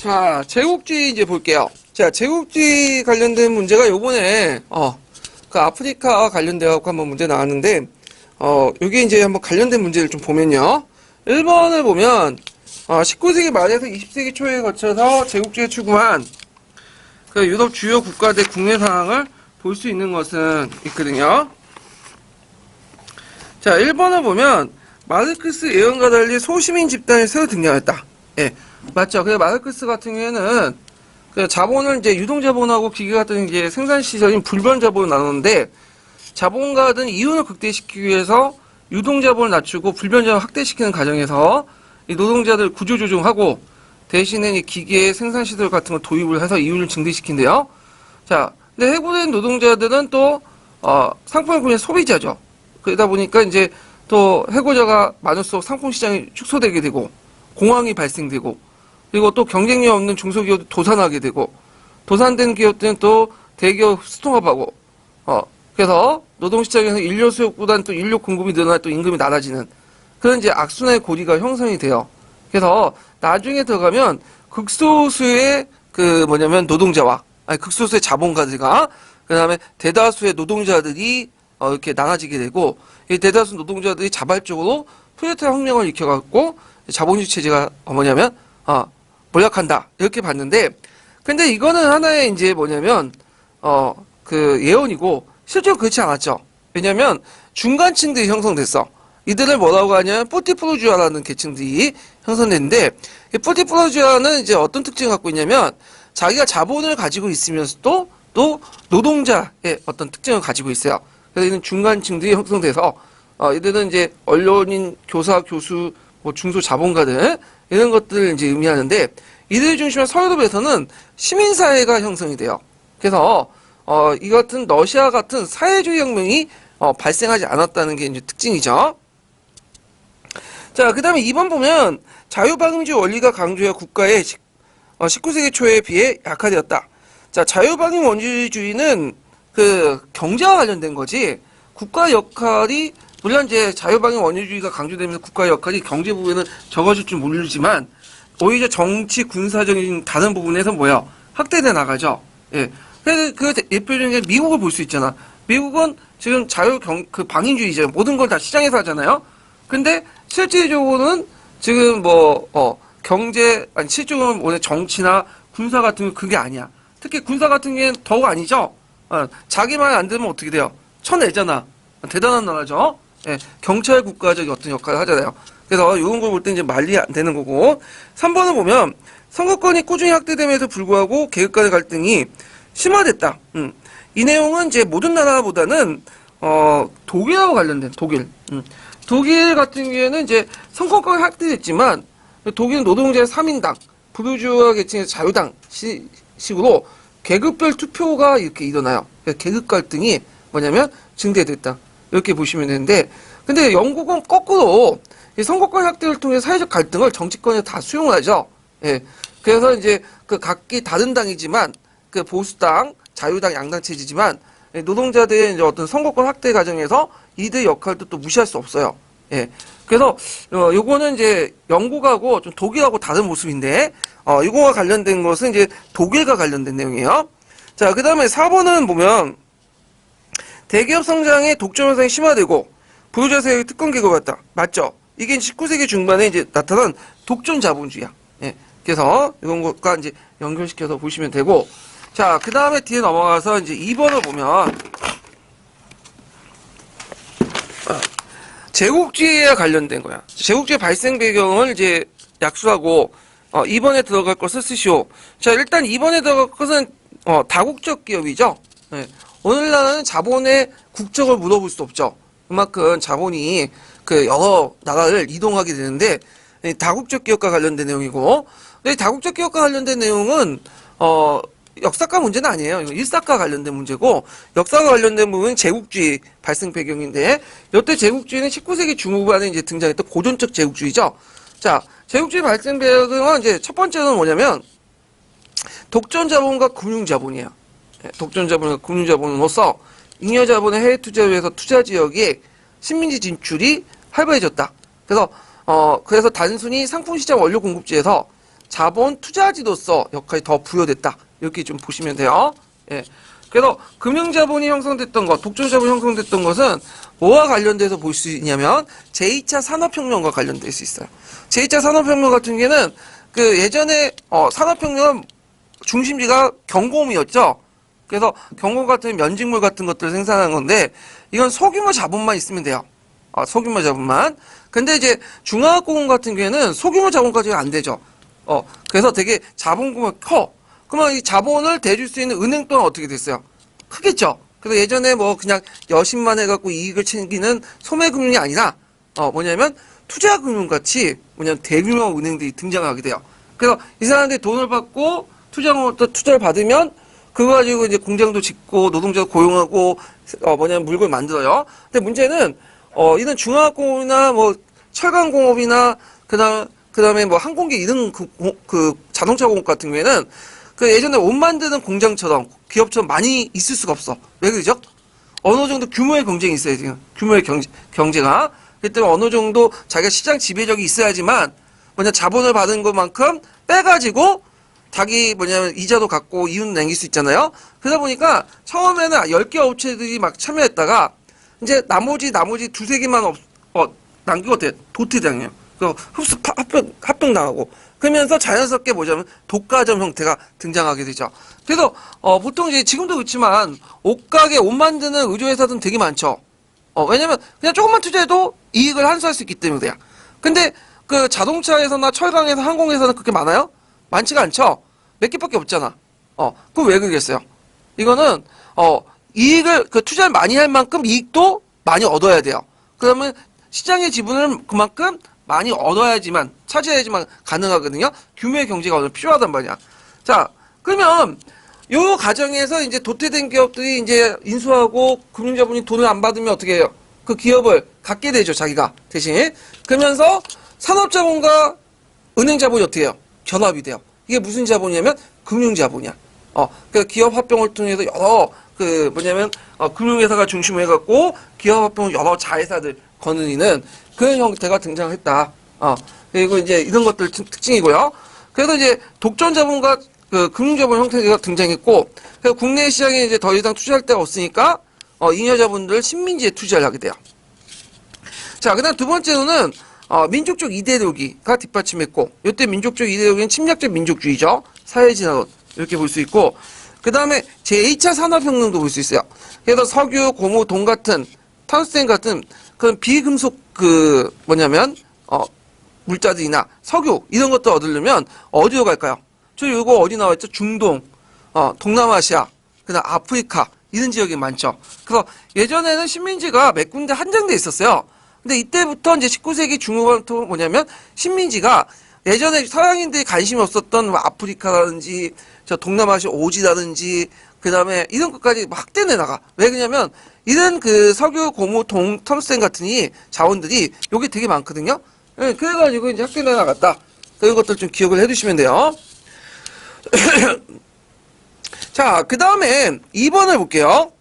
자, 제국주의 이제 볼게요. 자, 제국주의 관련된 문제가 요번에, 그 아프리카와 관련돼갖고 한번 문제 나왔는데, 요게 이제 한번 관련된 문제를 좀 보면요. 1번을 보면, 19세기 말에서 20세기 초에 거쳐서 제국주의에 추구한 그 유럽 주요 국가들 국내 상황을 볼 수 있는 것은 있거든요. 자, 1번을 보면, 마르크스 예언과 달리 소시민 집단이 새로 등장했다. 예, 맞죠. 그래서 마르크스 같은 경우에는 그 자본을 이제 유동자본하고 기계 같은 이제 생산시설인 불변자본을 나누는데, 자본가든 이윤을 극대시키기 위해서 유동자본을 낮추고 불변자본을 확대시키는 과정에서 이 노동자들 구조조정하고 대신에 이 기계 생산시설 같은 걸 도입을 해서 이윤을 증대시킨대요. 자, 근데 해고된 노동자들은 또, 상품을 구매한 소비자죠. 그러다 보니까 이제 또 해고자가 많을수록 상품시장이 축소되게 되고, 공황이 발생되고, 그리고 또 경쟁력 없는 중소기업도 도산하게 되고, 도산된 기업들은 또 대기업 수통합하고, 그래서 노동시장에서 인력 수요보다는 또 인력 공급이 늘어나 또 임금이 낮아지는 그런 이제 악순환의 고리가 형성이 돼요. 그래서 나중에 들어가면 극소수의 노동자와, 극소수의 자본가들과, 그 다음에 대다수의 노동자들이 이렇게 나눠지게 되고, 이 대다수 노동자들이 자발적으로 프롤레타리아 혁명을 일으켜갖고 자본주의 체제가 몰락한다 이렇게 봤는데, 근데 이거는 하나의 이제 예언이고 실제로 그렇지 않았죠. 왜냐면 중간층들이 형성됐어. 이들을 뭐라고 하냐면 뿌띠프루주아라는 계층들이 형성됐는데, 이 뿌띠프루주아는 이제 어떤 특징을 갖고 있냐면 자기가 자본을 가지고 있으면서도 또 노동자의 어떤 특징을 가지고 있어요. 그래서 이는 중간층들이 형성돼서 이들은 이제 언론인, 교사, 교수, 중소자본가들 이런 것들을 이제 의미하는데, 이들 중심의 서유럽에서는 시민사회가 형성이 돼요. 그래서 이 같은 러시아 같은 사회주의 혁명이 발생하지 않았다는 게 이제 특징이죠. 자, 그 다음에 2번 보면 자유방임주의 원리가 강조해 국가의 19세기 초에 비해 약화되었다. 자, 자유방임 원리주의는 그 경제와 관련된 거지, 국가 역할이, 물론 이제 자유방임 원리주의가 강조되면서 국가 역할이 경제 부분에는 적어질 줄 모르지만 오히려 정치 군사적인 다른 부분에서 확대돼 나가죠. 예. 그래서 그 대표적인 게 미국을 볼 수 있잖아. 미국은 지금 방임주의죠. 모든 걸 다 시장에서 하잖아요. 근데 실질적으로는 지금 실질적으로는 원래 정치나 군사 같은 건 그게 아니야. 특히 군사 같은 게 더욱 아니죠. 자기 말 안 들으면 어떻게 돼요? 쳐내잖아. 대단한 나라죠. 예, 경찰 국가적 어떤 역할을 하잖아요. 그래서 이런 걸 볼 때 이제 말이 안 되는 거고. 3번을 보면 선거권이 꾸준히 확대됨에도 불구하고 계급 간의 갈등이 심화됐다. 이 내용은 이제 모든 나라보다는 독일하고 관련된 독일 같은 경우에는 이제 선거권이 확대됐지만 독일은 노동자의 3인당, 부르주아 계층의 자유당 식으로 계급별 투표가 이렇게 일어나요. 계급 갈등이 증대됐다. 이렇게 보시면 되는데, 근데 영국은 거꾸로 이 선거권 확대를 통해 사회적 갈등을 정치권에 다 수용을 하죠. 예. 그래서 이제 각기 다른 당이지만 보수당, 자유당, 양당 체제지만 노동자들의 이제 어떤 선거권 확대 과정에서 이들 역할도 또 무시할 수 없어요. 예. 그래서 요거는 이제 영국하고 좀 독일하고 다른 모습인데, 이거와 관련된 것은 이제 독일과 관련된 내용이에요. 자, 그 다음에 4번은 보면 대기업 성장에 독점 현상이 심화되고 부유자 세력이 특권 계급이었다. 맞죠? 이게 19세기 중반에 이제 나타난 독점 자본주의야. 예. 그래서 이런 것과 이제 연결시켜서 보시면 되고, 자, 그 다음에 뒤에 넘어가서 이제 2번을 보면 제국주의와 관련된 거야. 제국주의 발생 배경을 이제 약수하고 2번에 들어갈 것을 쓰시오. 자, 일단 2번에 들어갈 것은 다국적 기업이죠. 예. 오늘날은 자본의 국적을 물어볼 수 없죠. 그만큼 자본이 여러 나라를 이동하게 되는데, 다국적 기업과 관련된 내용이고, 근데 다국적 기업과 관련된 내용은 역사과 문제는 아니에요. 일사과 관련된 문제고, 역사과 관련된 부분은 제국주의 발생 배경인데, 이때 제국주의는 19세기 중후반에 이제 등장했던 고전적 제국주의죠. 자, 제국주의 발생 배경은 이제 첫 번째는 뭐냐면 독점 자본과 금융 자본이에요. 독점 자본과 금융 자본으로서 잉여 자본의 해외 투자를 위해서 투자 지역에 식민지 진출이 활발해졌다. 그래서 단순히 상품 시장 원료 공급지에서 자본 투자지로서 역할이 더 부여됐다. 이렇게 좀 보시면 돼요. 예. 그래서 금융자본이 형성됐던 것, 독점자본이 형성됐던 것은 뭐와 관련돼서 볼 수 있냐면 제2차 산업혁명과 관련될 수 있어요. 제2차 산업혁명 같은 경우에는 그 예전에 산업혁명 중심지가 경공이었죠. 그래서 경공 같은 면직물 같은 것들을 생산하는 건데 이건 소규모 자본만 있으면 돼요. 소규모 자본만. 근데 이제 중화학공업 같은 경우에는 소규모 자본까지는 안 되죠. 그래서 되게 자본 규모가 커. 그러면 이 자본을 대줄 수 있는 은행 또한 어떻게 됐어요? 크겠죠. 그래서 예전에 뭐 그냥 여신만 해갖고 이익을 챙기는 소매금융이 아니라 뭐냐면 투자금융 같이 뭐냐면 대규모 은행들이 등장하게 돼요. 그래서 이 사람들이 돈을 받고 투자를 받으면 그거 가지고 이제 공장도 짓고 노동자 고용하고 뭐냐면 물건을 만들어요. 근데 문제는 이런 중화학공업이나 뭐 철강공업이나 그다음에 뭐 항공기 이런 그 자동차 공업 같은 경우에는 그 예전에 옷 만드는 공장처럼 기업처럼 많이 있을 수가 없어. 왜 그러죠? 어느 정도 규모의 경쟁이 있어야 돼요. 규모의 경제가. 그렇기 때문에 어느 정도 자기가 시장 지배력이 있어야지만 자본을 받은 것만큼 빼가지고 자기 이자도 갖고 이윤 남길 수 있잖아요. 그러다 보니까 처음에는 10개 업체들이 막 참여했다가 이제 나머지 두세 개만 남기고 도태당해요. 그 흡수 합병당하고 그러면서 자연스럽게 독과점 형태가 등장하게 되죠. 그래서 보통 이제 지금도 그렇지만 옷가게 옷 만드는 의류회사들은 되게 많죠. 왜냐면 그냥 조금만 투자해도 이익을 환수할 수 있기 때문에요. 근데 그 자동차에서나 철강에서 항공에서는 그렇게 많아요? 많지가 않죠. 몇 개밖에 없잖아. 그럼 왜 그러겠어요? 이거는 이익을 투자를 많이 할 만큼 이익도 많이 얻어야 돼요. 그러면 시장의 지분을 그만큼 많이 얻어야지만 차지해야지만 가능하거든요. 규모의 경제가 어느 필요하단 말이야. 자, 그러면 요 과정에서 이제 도태된 기업들이 이제 인수하고 금융자본이 돈을 안 받으면 어떻게 해요? 그 기업을 갖게 되죠, 자기가 대신. 그러면서 산업자본과 은행자본이 어떻게 해요? 결합이 돼요. 이게 무슨 자본이냐면 금융자본이야. 그 기업 합병을 통해서 여러 금융회사가 중심으로 해갖고 기업 합병 여러 자회사들 거느리는 그런 형태가 등장했다. 그리고 이제 이런 것들 특징이고요. 그래서 이제 독점자본과 그 금융자본 형태가 등장했고, 그래서 국내 시장에 이제 더 이상 투자할 데가 없으니까 잉여자본들 식민지에 투자를 하게 돼요. 자, 그다음 두 번째로는 민족적 이데올로기가 뒷받침했고, 이때 민족적 이데올로기는 침략적 민족주의죠. 사회진화론 이렇게 볼 수 있고, 그 다음에 제2차 산업혁명도 볼 수 있어요. 그래서 석유, 고무, 돈 같은 탄소생 같은 그런 비금속 물자들이나 석유 이런 것들 얻으려면 어디로 갈까요? 저 이거 어디 나와 있죠? 중동, 동남아시아, 그다음 아프리카 이런 지역이 많죠. 그래서 예전에는 식민지가 몇 군데 한정돼 있었어요. 근데 이때부터 이제 19세기 중후반부터 식민지가 예전에 서양인들이 관심이 없었던 아프리카라든지 저 동남아시아 오지라든지 그다음에 이런 것까지 확대해 나가. 왜 그러냐면 이런 그 석유, 고무, 동, 텀스텐 같은 자원들이 여기 되게 많거든요. 네, 그래가지고 이제 확대해 나갔다. 그런 것들 좀 기억을 해두시면 돼요. 자, 그 다음에 2번을 볼게요.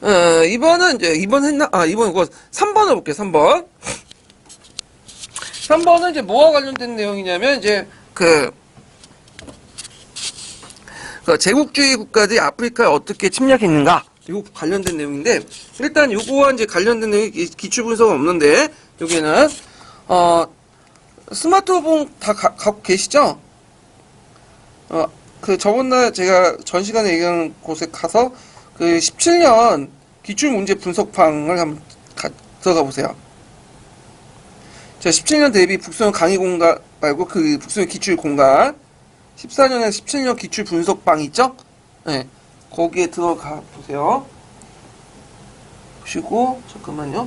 2번은 이제 2번 했나? 2번 이거 3번을 볼게요. 3번. 3번은 이제 뭐와 관련된 내용이냐면 이제 그 제국주의 국가들이 아프리카에 어떻게 침략했는가 이거 관련된 내용인데 일단 요거와 이제 관련된 내용이 기출 분석은 없는데 여기는 스마트폰 다 갖고 계시죠? 그 저번날 제가 전 시간에 얘기한 곳에 가서 그 17년 기출 문제 분석방을 한번 들어가 보세요. 자, 17년 대비 북소형 강의 공간 말고 그 북소형 기출 공간 14년에 17년 기출 분석방 있죠? 네. 거기에 들어가 보세요. 보시고, 잠깐만요.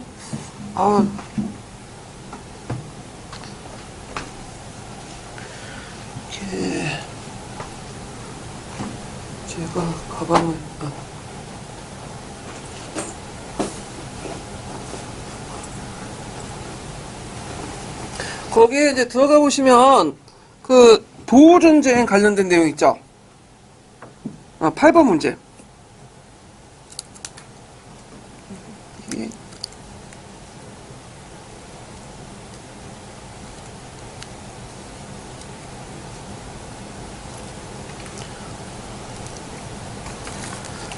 이렇게. 제가 가방을, 거기에 이제 들어가 보시면, 보호전쟁 관련된 내용 있죠? 8번 문제.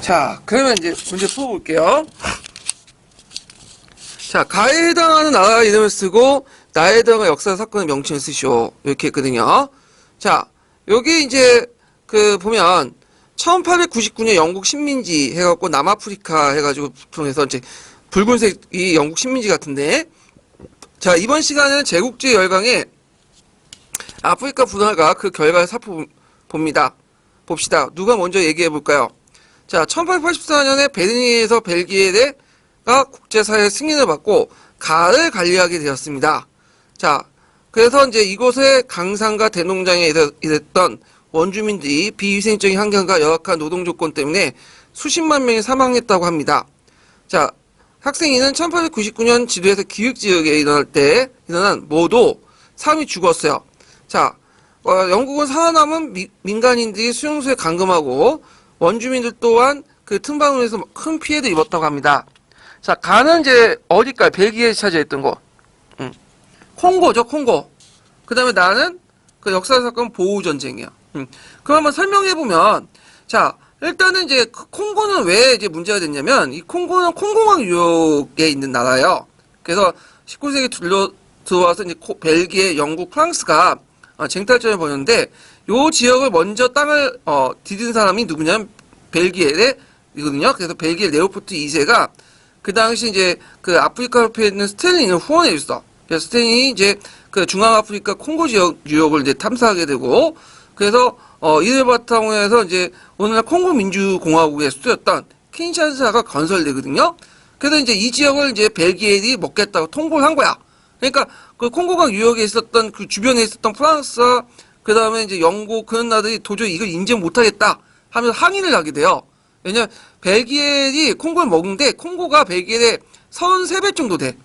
자, 그러면 이제 문제 풀어볼게요. 자, 가에 해당하는 나라 이름을 쓰고 나에 해당하는 역사 사건의 명칭을 쓰시오. 이렇게 했거든요. 자, 여기 이제 그 보면 1899년 영국 식민지 해갖고 남아프리카 해가지고 통해서 이제 붉은색이 영국 식민지 같은데, 자, 이번 시간에는 제국주의 열강의 아프리카 분화가 그 결과를 살펴봅니다. 봅시다. 누가 먼저 얘기해 볼까요? 자, 1884년에 베르린에서 벨기에가 국제사회 승인을 받고 가를 관리하게 되었습니다. 자, 그래서 이제 이곳의 강산과 대농장에 일했던 원주민들이 비위생적인 환경과 열악한 노동 조건 때문에 수십만 명이 사망했다고 합니다. 자, 학생이는 1899년 지도에서 기획지역에 일어난 모두 사람이 죽었어요. 자, 영국은 살아남은 민간인들이 수용소에 감금하고 원주민들 또한 그 틈바구니에서 큰 피해를 입었다고 합니다. 자, 가는 이제 어디까지 벨기에에 차지했던 거? 콩고죠, 콩고. 그 다음에 나는 그 역사 사건 보호 전쟁이야. 그럼 한번 설명해 보면, 자, 일단은 이제 콩고는 왜 이제 문제가 됐냐면, 이 콩고는 콩고강 유역에 있는 나라예요. 그래서 19세기 들어와서 이제 벨기에, 영국, 프랑스가 쟁탈전을 벌였는데, 요 지역을 먼저 땅을 디딘 사람이 누구냐면 벨기에이거든요. 그래서 벨기에 레오포트 2세가 그 당시 이제 그 아프리카 협회에 있는 스탠린을 후원해 줬어. 그래서 스탠린이 이제 그 중앙아프리카 콩고 지역 유역을 이제 탐사하게 되고, 그래서 이를 바탕으로 해서 이제 오늘날 콩고 민주공화국의 수도였던 킨샤사가 건설되거든요. 그래서 이제 이 지역을 이제 벨기에이 먹겠다고 통보를 한 거야. 그러니까 그 콩고강 유역에 있었던 그 주변에 있었던 프랑스, 그 다음에 이제 영국 그런 나라들이 도저히 이걸 인정 못하겠다 하면서 항의를 하게 돼요. 왜냐면 벨기에이 콩고를 먹는데 콩고가 벨기에의 33배 정도 돼.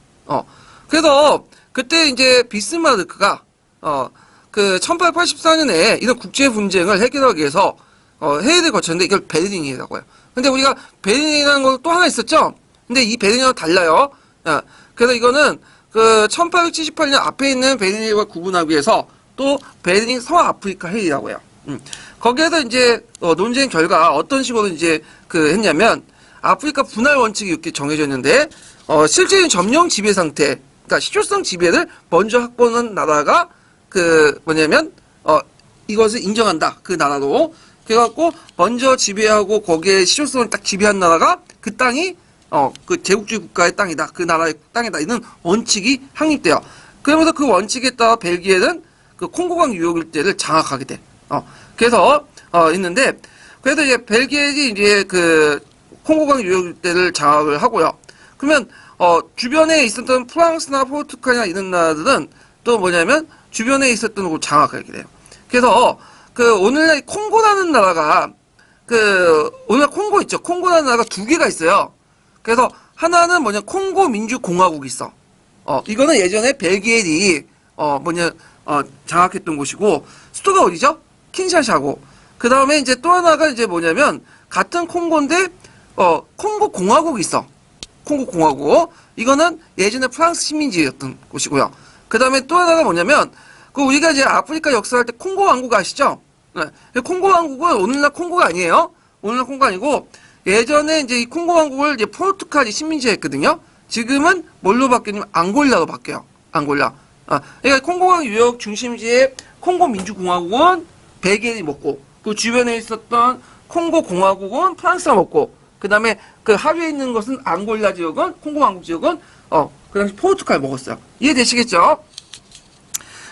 그래서 그때 이제 비스마르크가 그 1884년에 이런 국제 분쟁을 해결하기 위해서 회의를 거쳤는데 이걸 베르린이라고 해요. 근데 우리가 베르린이라는 거 또 하나 있었죠? 근데 이 베르린하고 달라요. 그래서 이거는 그 1878년 앞에 있는 베르린과 구분하기 위해서 또 베르린 서아프리카 회의라고 해요. 거기에서 이제 논쟁 결과 어떤 식으로 이제 그 했냐면 아프리카 분할 원칙이 이렇게 정해졌는데 실제인 점령 지배 상태, 그러니까 실효성 지배를 먼저 확보한 나라가 그 뭐냐면 이것을 인정한다. 그 나라로. 그래갖고 먼저 지배하고 거기에 실효성을 딱 지배한 나라가 그 땅이 그 제국주의 국가의 땅이다. 그 나라의 땅이다. 이런 원칙이 확립돼요. 그러면서 그 원칙에 따라 벨기에는 그 콩고강 유역 일대를 장악하게 돼. 그래서 있는데 그래서 이제 벨기에이 이제 그 콩고강 유역 일대를 장악을 하고요. 그러면 주변에 있었던 프랑스나 포르투갈이나 이런 나라들은 또 뭐냐면 주변에 있었던 곳을 장악하게 돼요. 그래서 그 오늘날 콩고라는 나라가 그 오늘날 콩고 있죠. 콩고라는 나라가 두 개가 있어요. 그래서 하나는 뭐냐 콩고 민주공화국이 있어. 이거는 예전에 벨기에이 장악했던 곳이고 수도가 어디죠? 킨샤샤고. 그 다음에 이제 또 하나가 이제 뭐냐면 같은 콩고인데 콩고 공화국이 있어. 콩고 공화국. 이거는 예전에 프랑스 식민지였던 곳이고요. 그 다음에 또 하나가 뭐냐면 그 우리가 이제 아프리카 역사할 때 콩고 왕국 아시죠? 네. 콩고 왕국은 오늘날 콩고가 아니에요. 오늘날 콩고 아니고 예전에 이제 이 콩고 왕국을 이제 포르투갈이 식민지했거든요. 지금은 뭘로 바뀌냐면 앙골라로 바뀌어요. 앙골라. 그러니까 콩고강 유역 중심지의 콩고 민주공화국은 벨기에이 먹고 그 주변에 있었던 콩고 공화국은 프랑스가 먹고 그 다음에 그 하류에 있는 것은 앙골라 지역은 콩고 왕국 지역은 그 당시 포르투갈 먹었어요. 이해되시겠죠?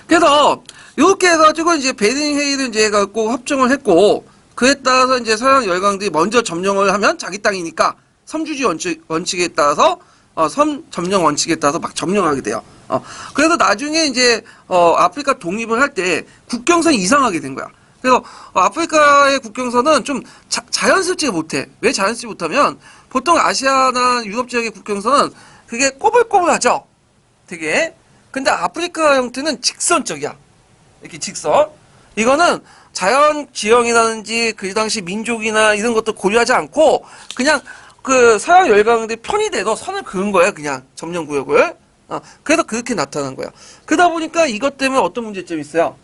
그래서 이렇게 해가지고 이제 베르린 회의를 이제 해갖고 협정을 했고 그에 따라서 이제 서양 열강들이 먼저 점령을 하면 자기 땅이니까 섬주지 원칙에 따라서 점령 원칙에 따라서 막 점령하게 돼요. 그래서 나중에 이제 아프리카 독립을 할 때 국경선이 이상하게 된 거야. 그래서 아프리카의 국경선은 좀 자연스럽지 못해. 왜 자연스럽지 못하면 보통 아시아나 유럽 지역의 국경선은 그게 꼬불꼬불하죠. 되게. 근데 아프리카 형태는 직선적이야. 이렇게 직선. 이거는 자연 지형이라든지 그 당시 민족이나 이런 것도 고려하지 않고 그냥 그 서양 열강들이 편이 돼도 선을 그은 거야. 그냥 점령 구역을. 그래서 그렇게 나타난 거야. 그러다 보니까 이것 때문에 어떤 문제점이 있어요.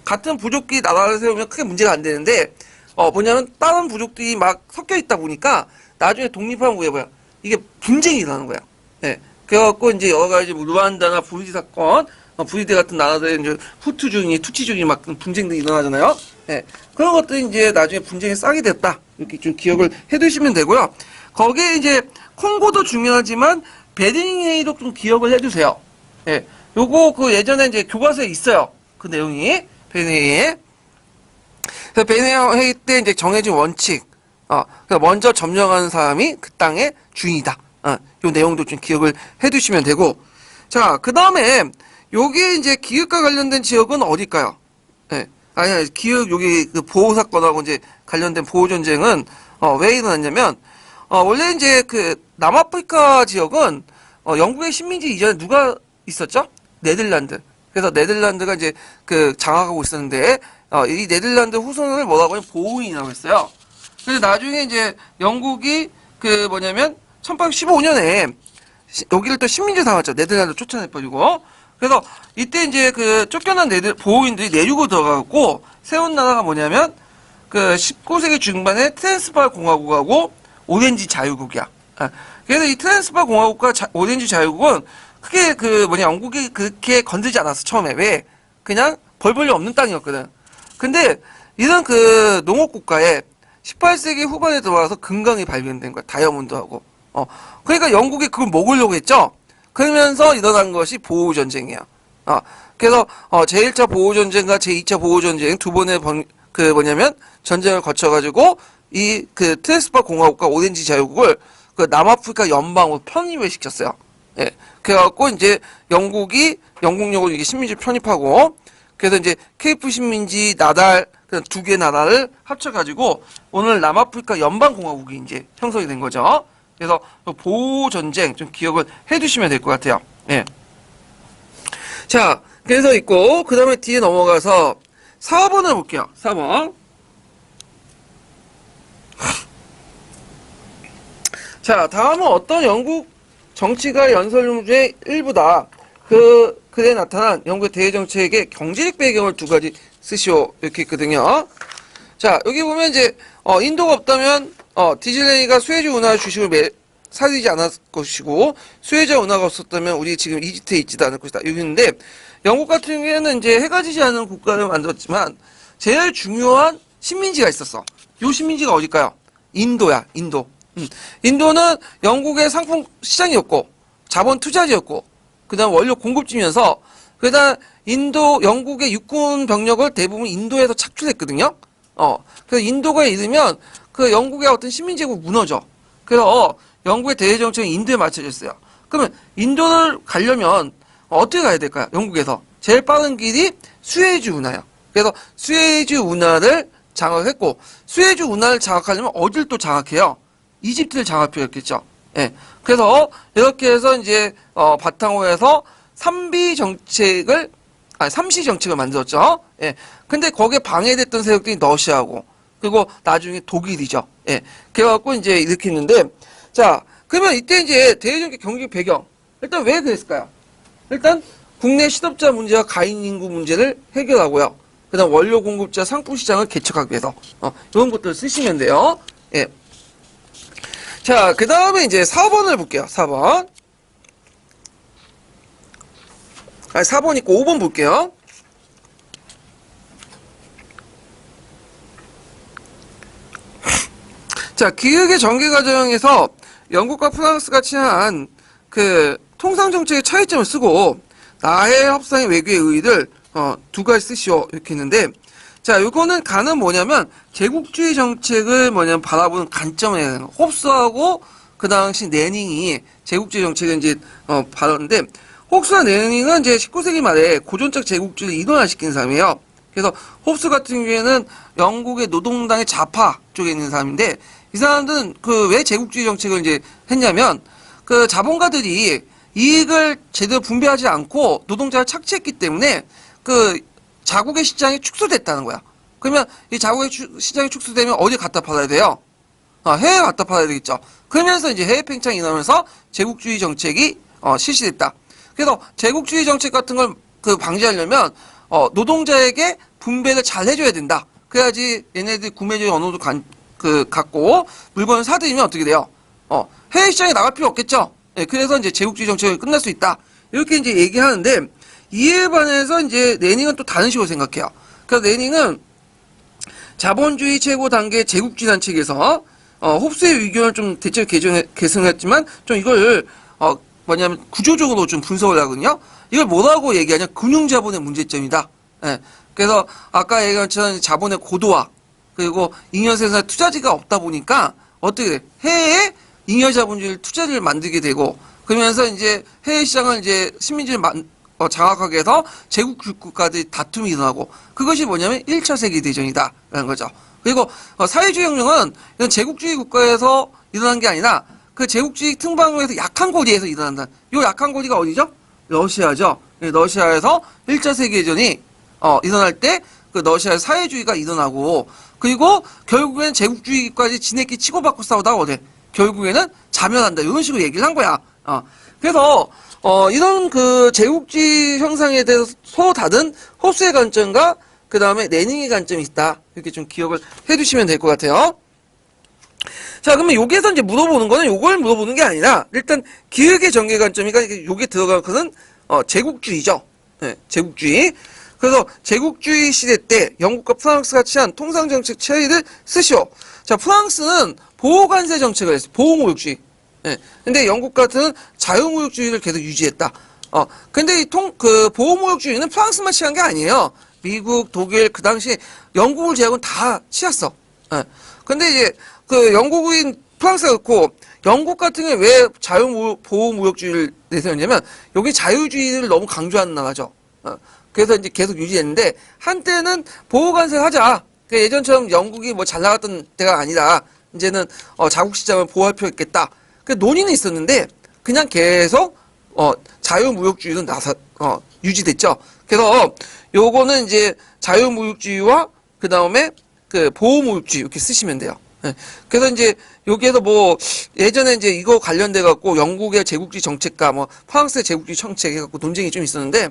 같은 부족끼리 나라를 세우면 크게 문제가 안 되는데 뭐냐면 다른 부족들이 막 섞여 있다 보니까 나중에 독립한 후에 뭐야 이게 분쟁이 일어나는 거야. 예. 그래갖고 이제 여러 가지 뭐 루안다나 부르디 사건, 부르디 같은 나라들의 이제 후투주의, 투치주의 막 분쟁들이 일어나잖아요. 예. 그런 것들이 이제 나중에 분쟁에 싹이 됐다. 이렇게 좀 기억을 해두시면 되고요. 거기에 이제 콩고도 중요하지만 베닝웨이도 좀 기억을 해두세요. 예. 요거 그 예전에 이제 교과서에 있어요. 그 내용이 베닝웨이에. 그래서 베닝웨이 때 이제 정해진 원칙. 그러니까 먼저 점령하는 사람이 그 땅의 주인이다. 요 내용도 좀 기억을 해두시면 되고. 자, 그 다음에 여기 이제 기획과 관련된 지역은 어딜까요? 예. 아니, 기획 여기 그 보호 사건하고 이제 관련된 보호 전쟁은 왜 일어났냐면 원래 이제 그 남아프리카 지역은 영국의 식민지 이전에 누가 있었죠? 네덜란드. 그래서 네덜란드가 이제 그 장악하고 있었는데 이 네덜란드 후손을 뭐라고 하면 보호인이라고 했어요. 그래서 나중에 이제 영국이 그 뭐냐면 1815년에 여기를 또 식민지 삼았죠. 네덜란드 쫓아내버리고. 그래서 이때 이제 그 쫓겨난 보호인들이 내륙으로 들어가고 세운 나라가 뭐냐면 그 19세기 중반에 트랜스바르 공화국하고 오렌지 자유국이야. 그래서 이 트랜스바르 공화국과 오렌지 자유국은 크게 그 뭐냐 영국이 그렇게 건들지 않았어 처음에. 왜? 그냥 벌 볼 일 없는 땅이었거든. 근데 이런 그 농업 국가에 18세기 후반에 들어와서 금강이 발견된 거야. 다이아몬드하고. 그러니까 영국이 그걸 먹으려고 했죠. 그러면서 일어난 것이 보호전쟁이야. 그래서 제1차 보호전쟁과 제2차 보호전쟁 두 번의 그 뭐냐면 전쟁을 거쳐가지고 이 그 트랜스바르 공화국과 오렌지 자유국을 그 남아프리카 연방으로 편입을 시켰어요. 예. 그래갖고 이제 영국력으로 이게 식민지 편입하고 그래서 이제 케이프 식민지 나달 두 개 나라를 합쳐가지고 오늘 남아프리카 연방공화국이 이제 형성이 된 거죠. 그래서 보호 전쟁 좀 기억을 해두시면 될 것 같아요. 예. 자, 그래서 있고 그 다음에 뒤에 넘어가서 4번을 볼게요. 4번. 자, 다음은 어떤 영국 정치가 연설문 중의 일부다. 그에 나타난 영국의 대외정책의 경제적 배경을 두 가지 쓰시오. 이렇게 있거든요. 자, 여기 보면 이제, 인도가 없다면, 디즈레이가 수에즈 운하 주식을 사들이지 않았을 것이고, 수에즈 운하가 없었다면 우리 지금 이집트에 있지도 않을 것이다. 여기 있는데, 영국 같은 경우에는 이제 해가 지지 않은 국가를 만들었지만, 제일 중요한 식민지가 있었어. 요 식민지가 어딜까요? 인도야, 인도. 인도는 영국의 상품 시장이었고, 자본 투자지였고, 그 다음 원료 공급지면서, 그 다음 영국의 육군 병력을 대부분 인도에서 착출했거든요. 그래서 인도가 잃으면 그 영국의 어떤 식민지국 무너져. 그래서 영국의 대외정책은 인도에 맞춰져 있어요. 그러면 인도를 가려면 어떻게 가야 될까요? 영국에서. 제일 빠른 길이 수에즈 운하예요. 그래서 수에즈 운하를 장악했고, 수에즈 운하를 장악하려면 어딜 또 장악해요? 이집트를 장악할 필요였겠죠. 예. 그래서 이렇게 해서 이제 바탕으로 해서 삼시 정책을 만들었죠. 예. 근데 거기에 방해됐던 세력들이 러시아고 그리고 나중에 독일이죠. 예. 그래갖고 이제 이렇게 했는데 자, 그러면 이때 이제 대외정책 경제 배경 일단 왜 그랬을까요? 일단 국내 실업자 문제와 가인 인구 문제를 해결하고요. 그다음 원료 공급자 상품 시장을 개척하기 위해서 이런 것들을 쓰시면 돼요. 예. 자, 그 다음에 이제 4번을 볼게요. 4번. 4번 있고 5번 볼게요. 자, 기획의 전개 과정에서 영국과 프랑스가 취한 그 통상정책의 차이점을 쓰고 나해 협상의 외교의 의의를 두 가지 쓰시오. 이렇게 했는데 자, 요거는 간은 뭐냐면 제국주의 정책을 바라보는 관점에 홉스하고 그 당시 내닝이 제국주의 정책을 이제 바랐는데 홉스와 내닝은 이제 19세기 말에 고전적 제국주의를 이론화시킨 사람이에요. 그래서 홉스 같은 경우에는 영국의 노동당의 좌파 쪽에 있는 사람인데 이 사람들은 그 왜 제국주의 정책을 이제 했냐면 그 자본가들이 이익을 제대로 분배하지 않고 노동자를 착취했기 때문에 그 자국의 시장이 축소됐다는 거야. 그러면 이 자국의 시장이 축소되면 어디 갖다 팔아야 돼요? 해외에 갖다 팔아야 되겠죠. 그러면서 이제 해외 팽창이 일어나면서 제국주의 정책이 실시됐다. 그래서 제국주의 정책 같은 걸 그 방지하려면 노동자에게 분배를 잘 해줘야 된다. 그래야지 얘네들이 구매력이 어느 정도 갖고 물건을 사들이면 어떻게 돼요? 해외 시장에 나갈 필요 없겠죠? 예, 그래서 이제 제국주의 정책이 끝날 수 있다. 이렇게 이제 얘기하는데, 이에 반해서 이제 레닌은 또 다른 식으로 생각해요. 그래서 레닌은 자본주의 최고 단계 제국주의 단책에서 홉스의 의견을 좀 대체로 개선했지만 좀 이걸 뭐냐면 구조적으로 좀 분석을 하거든요. 이걸 뭐라고 얘기하냐? 금융자본의 문제점이다. 예. 그래서 아까 얘기한 것처럼 자본의 고도화 그리고 잉여생산 투자지가 없다 보니까 어떻게 돼? 해외에 잉여자본주의 투자를 만들게 되고 그러면서 이제 해외 시장을 이제 식민지를 장악하게 해서 제국 국가들이 다툼이 일어나고 그것이 뭐냐면 1차 세계대전이다라는 거죠. 그리고 사회주의 혁명은 이런 제국주의 국가에서 일어난 게 아니라 그 제국주의 틈바구니에서 약한 고리에서 일어난다. 이 약한 고리가 어디죠? 러시아죠. 러시아에서 1차 세계대전이 일어날 때 그 러시아의 사회주의가 일어나고 그리고 결국엔 제국주의까지 지네끼 치고받고 싸우다가 어때? 결국에는 자멸한다. 이런 식으로 얘기를 한 거야. 그래서 이런 그 제국주의 형상에 대해서 서로 다른 홉스의 관점과 그 다음에 레닌의 관점이 있다. 이렇게 좀 기억을 해두시면 될 것 같아요. 자, 그러면 여기에서 이제 물어보는 거는 요걸 물어보는 게 아니라 일단 기획의 전개 관점이니까 요게 들어간 것은 제국주의죠. 네, 제국주의. 그래서 제국주의 시대 때 영국과 프랑스가 취한 통상정책 차이를 쓰시오. 자, 프랑스는 보호관세 정책을 했어요. 보호무역주의. 예. 근데 영국 같은 자유무역주의를 계속 유지했다. 근데 이 보호무역주의는 프랑스만 취한 게 아니에요. 미국, 독일, 그 당시 영국을 제외하고는 다 취했어. 예. 근데 이제 그 영국인 프랑스가 그렇고 영국 같은 경우에 왜 보호무역주의를 내세웠냐면 여기 자유주의를 너무 강조하는 나라죠. 그래서 이제 계속 유지했는데 한때는 보호관세를 하자. 예전처럼 영국이 뭐 잘 나갔던 때가 아니라 이제는 자국 시장을 보호할 필요 있겠다. 그 논의는 있었는데 그냥 계속 자유무역주의는 유지됐죠. 그래서 요거는 이제 자유무역주의와 그 다음에 그 보호무역주의 이렇게 쓰시면 돼요. 네. 그래서 이제 여기에서 뭐 예전에 이제 이거 관련돼 갖고 영국의 제국주의 정책과 뭐 프랑스의 제국주의 정책 해갖고 논쟁이 좀 있었는데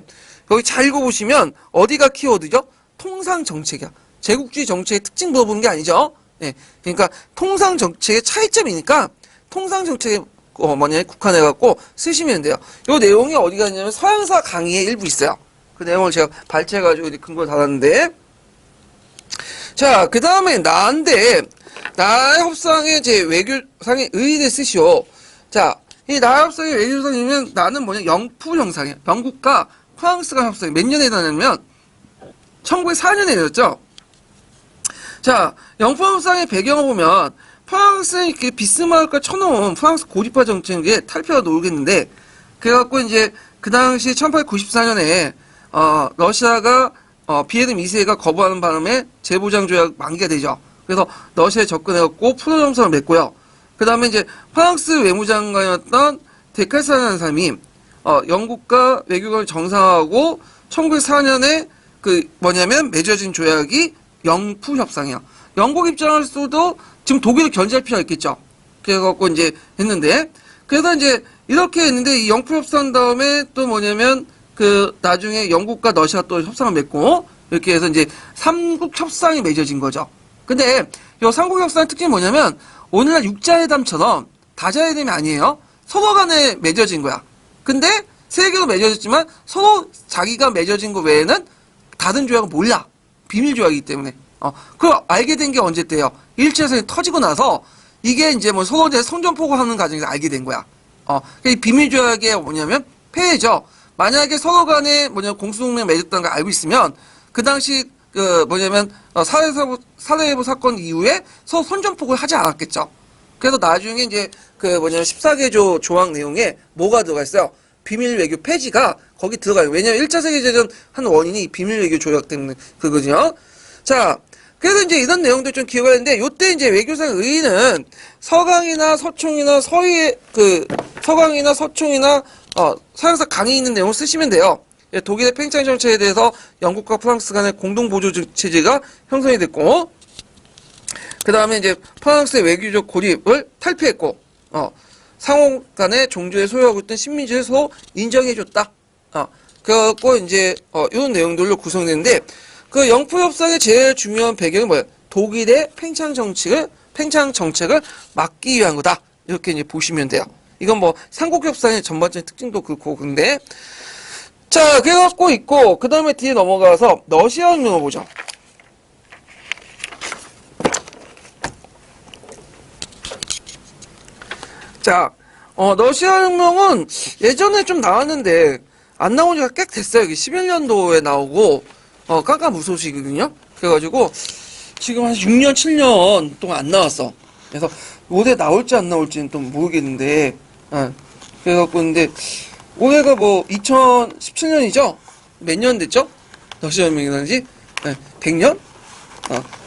여기 잘 읽어보시면 어디가 키워드죠? 통상 정책이야. 제국주의 정책의 특징 물어보는 게 아니죠. 네. 그러니까 통상 정책의 차이점이니까 통상 정책에 국한해갖고 쓰시면 돼요. 요 내용이 어디가 있냐면 서양사 강의에 일부 있어요. 그 내용을 제가 발췌해가지고 근거를 달았는데 자, 그 다음에 나의 협상의 제 외교상의 의의를 쓰시오. 자, 이 나의 협상의 외교상이면 나는 뭐냐? 영프 형상이야. 영국과 프랑스가 협상이 몇 년에 일어나냐면 1904년에 일어났죠. 자, 영프 협상의 배경을 보면 프랑스는 이렇게 비스마르크가 쳐놓은 프랑스 고립화 정책에 탈피가 놓겠는데 그래갖고 이제 그 당시 1894년에 러시아가 비에르 2세가 거부하는 바람에 재보장 조약 만기가 되죠. 그래서 러시아에 접근해갖고 프로 정상을 맺고요. 그 다음에 이제 프랑스 외무장관이었던 데칼사라는 사람이 영국과 외교관을 정상화하고 1904년에 맺어진 조약이 영프 협상이야. 영국 입장에서도 지금 독일을 견제할 필요가 있겠죠. 그래갖고 이제 했는데 그래서 이제 이렇게 했는데 이 영프 협상 다음에 또 뭐냐면 나중에 영국과 러시아 또 협상을 맺고 이렇게 해서 이제 삼국 협상이 맺어진 거죠. 근데 이 삼국 협상의 특징이 뭐냐면 오늘날 육자회담처럼 다자회담이 아니에요. 서로 간에 맺어진 거야. 근데 세계로 맺어졌지만 서로 자기가 맺어진 거 외에는 다른 조약은 몰라. 비밀 조약이기 때문에. 그걸 알게 된 게 언제 때요? 1차 세계 터지고 나서 이게 이제 뭐 서로 이제 성전포고 하는 과정에서 알게 된 거야. 이 비밀 조약이 뭐냐면 폐해죠. 만약에 서로 간에 공수동맹 맺었다는 걸 알고 있으면 그 당시 사라예보 사건 이후에 서로 선전포고를 하지 않았겠죠. 그래서 나중에 이제 14개조 조항 내용에 뭐가 들어가 있어요? 비밀 외교 폐지가 거기 들어가요. 왜냐면 1차 세계대전 한 원인이 비밀 외교 조약 때문에 그거거든요. 자, 그래서 이제 이런 내용도 좀 기억을 했는데, 요때 이제 외교상 의의는 서강이나 서총이나 서양사 강의 있는 내용을 쓰시면 돼요. 독일의 팽창 정책에 대해서 영국과 프랑스 간의 공동 보조 체제가 형성이 됐고, 그 다음에 이제 프랑스의 외교적 고립을 탈피했고, 상호 간의 종주에 소유하고 있던 식민지를 서로 인정해줬다. 그래갖고 이제, 이런 내용들로 구성되는데, 그 영포 협상의 제일 중요한 배경이 뭐예요? 독일의 팽창 정책을 막기 위한 거다. 이렇게 이제 보시면 돼요. 이건 뭐 삼국 협상의 전반적인 특징도 그렇고 근데 자, 그래갖고 있고 그 다음에 뒤에 넘어가서 러시아 혁명을 보죠. 자, 러시아 혁명은 예전에 좀 나왔는데 안 나온 지가 꽤 됐어요. 이게 11년도에 나오고 깜깜무소식이거든요. 그래가지고 지금 한 6년, 7년 동안 안 나왔어. 그래서 올해 나올지 안 나올지는 또 모르겠는데 그래갖고 근데 올해가 뭐 2017년이죠? 몇 년 됐죠? 러시아 혁명이 일어난 지? 100년?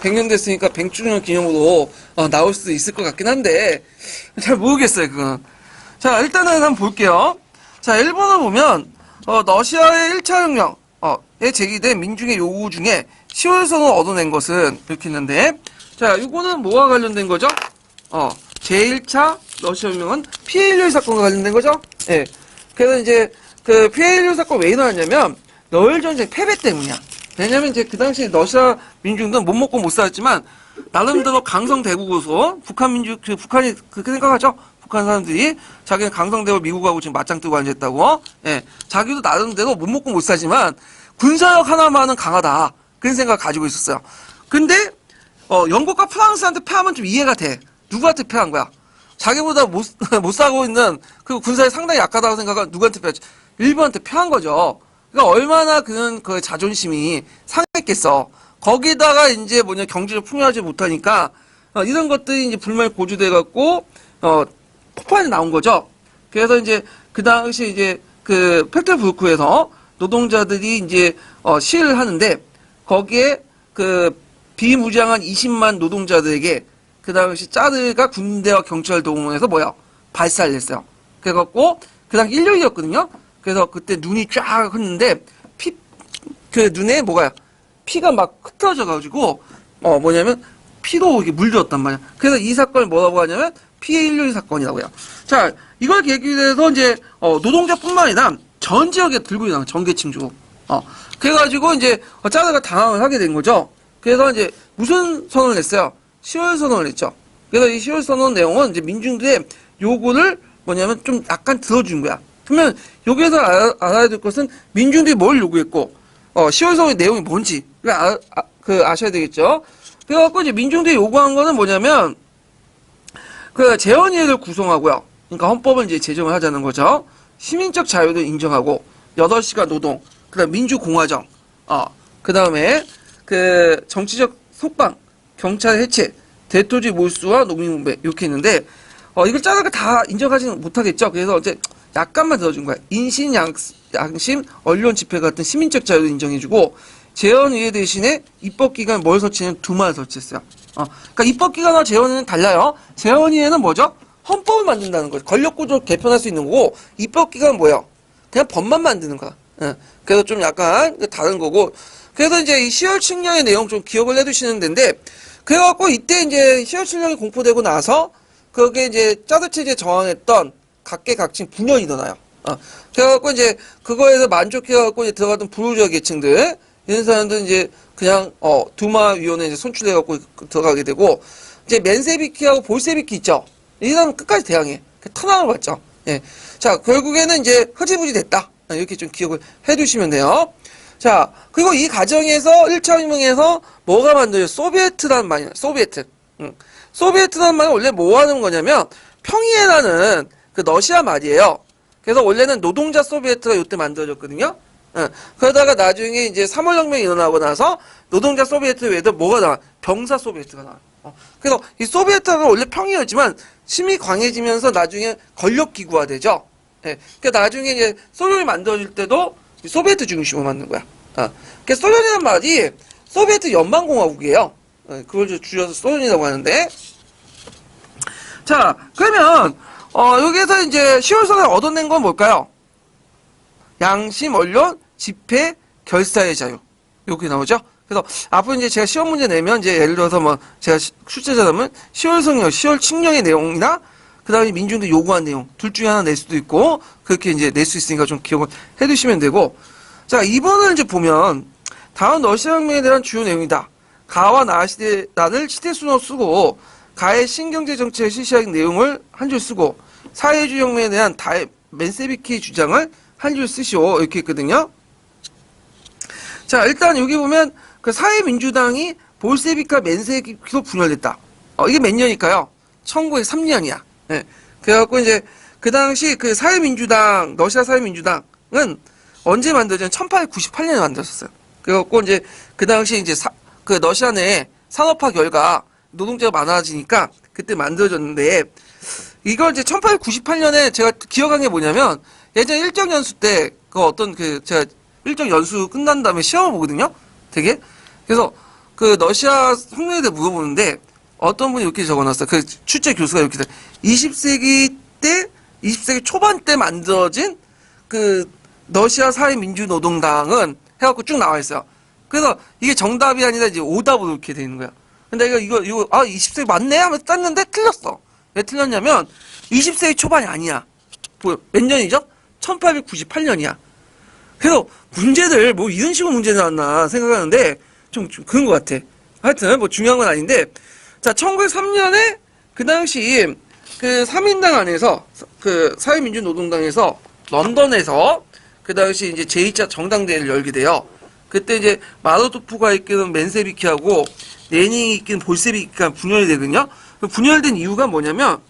100년 됐으니까 100주년 기념으로 나올 수도 있을 것 같긴 한데 잘 모르겠어요 그건. 자 일단은 한번 볼게요. 자 1번을 보면 러시아의 1차 혁명에 제기된 민중의 요구 중에 10월 선언을 얻어낸 것은 이렇게 있는데 자 이거는 뭐와 관련된 거죠? 제1차 러시아 혁명은 피해 인류 사건과 관련된 거죠? 예. 그래서 이제 그 피해 인류 사건 왜 일어났냐면 러일 전쟁 패배 때문이야. 왜냐면 이제 그 당시 러시아 민중들은 못 먹고 못 살았지만 나름대로 강성대국으로서 북한이 그렇게 생각하죠. 북한 사람들이 자기는 강성대국 미국하고 지금 맞짱 뜨고 앉아있다고. 예. 자기도 나름대로 못 먹고 못 살지만 군사력 하나만은 강하다. 그런 생각을 가지고 있었어요. 근데 영국과 프랑스한테 패하면 좀 이해가 돼. 누구한테 패한 거야? 자기보다 못 사고 있는 그 군사에 상당히 약하다고 생각한 누구한테 패했지? 일본한테 패한 거죠. 그러니까 얼마나 그 자존심이 상했겠어. 거기다가 이제 경제를 풍요하지 못하니까 이런 것들이 이제 불만이 고조돼 갖고 폭발이 나온 거죠. 그래서 이제 그 당시 이제 그 페테르부르크에서 노동자들이 이제 시위를 하는데 거기에 그 비무장한 20만 노동자들에게 그 당시 짜르가 군대와 경찰 동원해서 발사를 했어요. 그래갖고 그 당시 1년이었거든요. 그래서 그때 눈이 쫙 흐르는데 그 눈에 피가 막 흩어져가지고 뭐냐면 피로 이렇게 물들었단 말이야. 그래서 이 사건을 뭐라고 하냐면 피해 인류 사건이라고 해요. 자 이걸 계기로 해서 이제 노동자뿐만 아니라 전 지역에 들고 일어나는 전 계층주로 그래가지고 이제 짜르가 당황을 하게 된 거죠. 그래서 이제 무슨 선언을 냈어요? 10월 선언을 했죠. 그래서 이 10월 선언 내용은 이제 민중들의 요구를 뭐냐면 좀 약간 들어준 거야. 그러면 여기에서 알아야 될 것은 민중들이 뭘 요구했고 10월 선언의 내용이 뭔지 아셔야 되겠죠. 그래갖고 이제 민중들이 요구한 거는 뭐냐면 그 재헌의회를 구성하고요. 그러니까 헌법을 이제 제정을 하자는 거죠. 시민적 자유를 인정하고 8시간 노동, 그다음 민주공화정, 그다음에 그 정치적 석방, 경찰 해체, 대토지 몰수와 농민분배 이렇게 있는데 이걸 짜다가 다 인정하지는 못하겠죠. 그래서 이제 약간만 들어준 거야. 인신, 양심, 언론 집회 같은 시민적 자유를 인정해주고 재헌의회 대신에 입법기관 뭘 설치냐면 2만 설치했어요. 그러니까 입법기관과 재헌의회는 달라요. 재헌의회는 뭐죠? 헌법을 만든다는 거죠. 권력구조를 개편할 수 있는 거고 입법기관은 뭐예요? 그냥 법만 만드는 거야. 그래서 좀 약간 다른 거고 그래서 이제 이 10월 칙령의 내용 좀 기억을 해두시는 데인데 그래갖고 이때 이제 10월 칙령이 공포되고 나서 그게 이제 짜드 체제에 저항했던 각계각층 분열이 일어나요. 그래갖고 이제 그거에서 만족해갖고 이제 들어갔던 부르주아 계층들 이런 사람들은 이제 그냥 두마 위원회에 이제 선출해갖고 들어가게 되고 이제 맨세비키하고 볼세비키 있죠. 이 사람은 끝까지 대항해. 탄압을 받죠. 예. 자 결국에는 이제 흐지부지 됐다. 이렇게 좀 기억을 해두시면 돼요. 자, 그리고 이 과정에서 1차 혁명에서 뭐가 만들어요? 소비에트라는 말이에요. 소비에트. 소비에트라는 말은 원래 뭐 하는 거냐면 평이해라는 그 러시아 말이에요. 그래서 원래는 노동자 소비에트가 이때 만들어졌거든요. 그러다가 나중에 이제 3월 혁명이 일어나고 나서 노동자 소비에트 외에도 뭐가 나와? 병사 소비에트가 나와요. 그래서 이 소비에트가 원래 평이었지만 힘이 강해지면서 나중에 권력기구화 되죠. 예. 그러니까 나중에 이제 소련이 만들어질 때도 소비에트 중심으로 만든 거야. 그러니까 소련이란 말이 소비에트 연방공화국이에요. 그걸 줄여서 소련이라고 하는데. 자, 그러면 여기에서 이제 10월 선언을 얻어낸 건 뭘까요? 양심, 언론, 집회, 결사의 자유. 이렇게 나오죠? 그래서 앞으로 이제 제가 시험 문제 내면 이제 예를 들어서 제가 출제자 하면 10월 성령, 10월 칙령의 내용이나 그 다음에 민중들 요구한 내용 둘 중에 하나 낼 수도 있고 그렇게 이제 낼 수 있으니까 좀 기억을 해두시면 되고 자 2번을 이제 보면 다음 러시아 혁명에 대한 주요 내용이다. 가와 나를 시대 순으로 쓰고 가의 신경제 정책을 실시하는 내용을 한 줄 쓰고 사회주의 혁명에 대한 맨세비키의 주장을 한 줄 쓰시오. 이렇게 했거든요. 자, 일단 여기 보면 그 사회민주당이 볼세비크와 맨세비키로 분열됐다. 이게 몇 년일까요? 1903년이야. 예. 그래갖고 이제 그 당시 그 사회민주당, 러시아 사회민주당은 언제 만들어졌냐면 1898년에 만들었어요. 그래갖고 이제 그 당시 이제 그 러시아 내 산업화 결과 노동자가 많아지니까 그때 만들어졌는데 이걸 이제 1898년에 제가 기억한 게 뭐냐면 예전 일정 연수 때 그 어떤 그 제가 일정 연수 끝난 다음에 시험을 보거든요. 되게 그래서 그 러시아 혁명에 대해 물어보는데 어떤 분이 이렇게 적어놨어요. 그 출제 교수가 이렇게 20세기 초반 때 만들어진 그 러시아 사회민주노동당은 해갖고 쭉 나와 있어요. 그래서 이게 정답이 아니라 이제 오답으로 이렇게 돼 있는 거야. 근데 이거 20세기 맞네 하면서 땄는데 틀렸어. 왜 틀렸냐면 20세기 초반이 아니야. 몇 년이죠? 1898년이야. 그래서 문제들 뭐 이런 식으로 문제 나왔나 생각하는데 좀 그런 것 같아. 하여튼 뭐 중요한 건 아닌데 자 1903년에 그 당시 그 3인당 안에서 그 사회민주노동당에서 런던에서 그 당시 이제 제2차 정당대회를 열게 돼요. 그때 이제 마르도프가 이끄는 맨세비키하고 레닌이 이끄는 볼세비키가 분열이 되거든요. 분열된 이유가 뭐냐면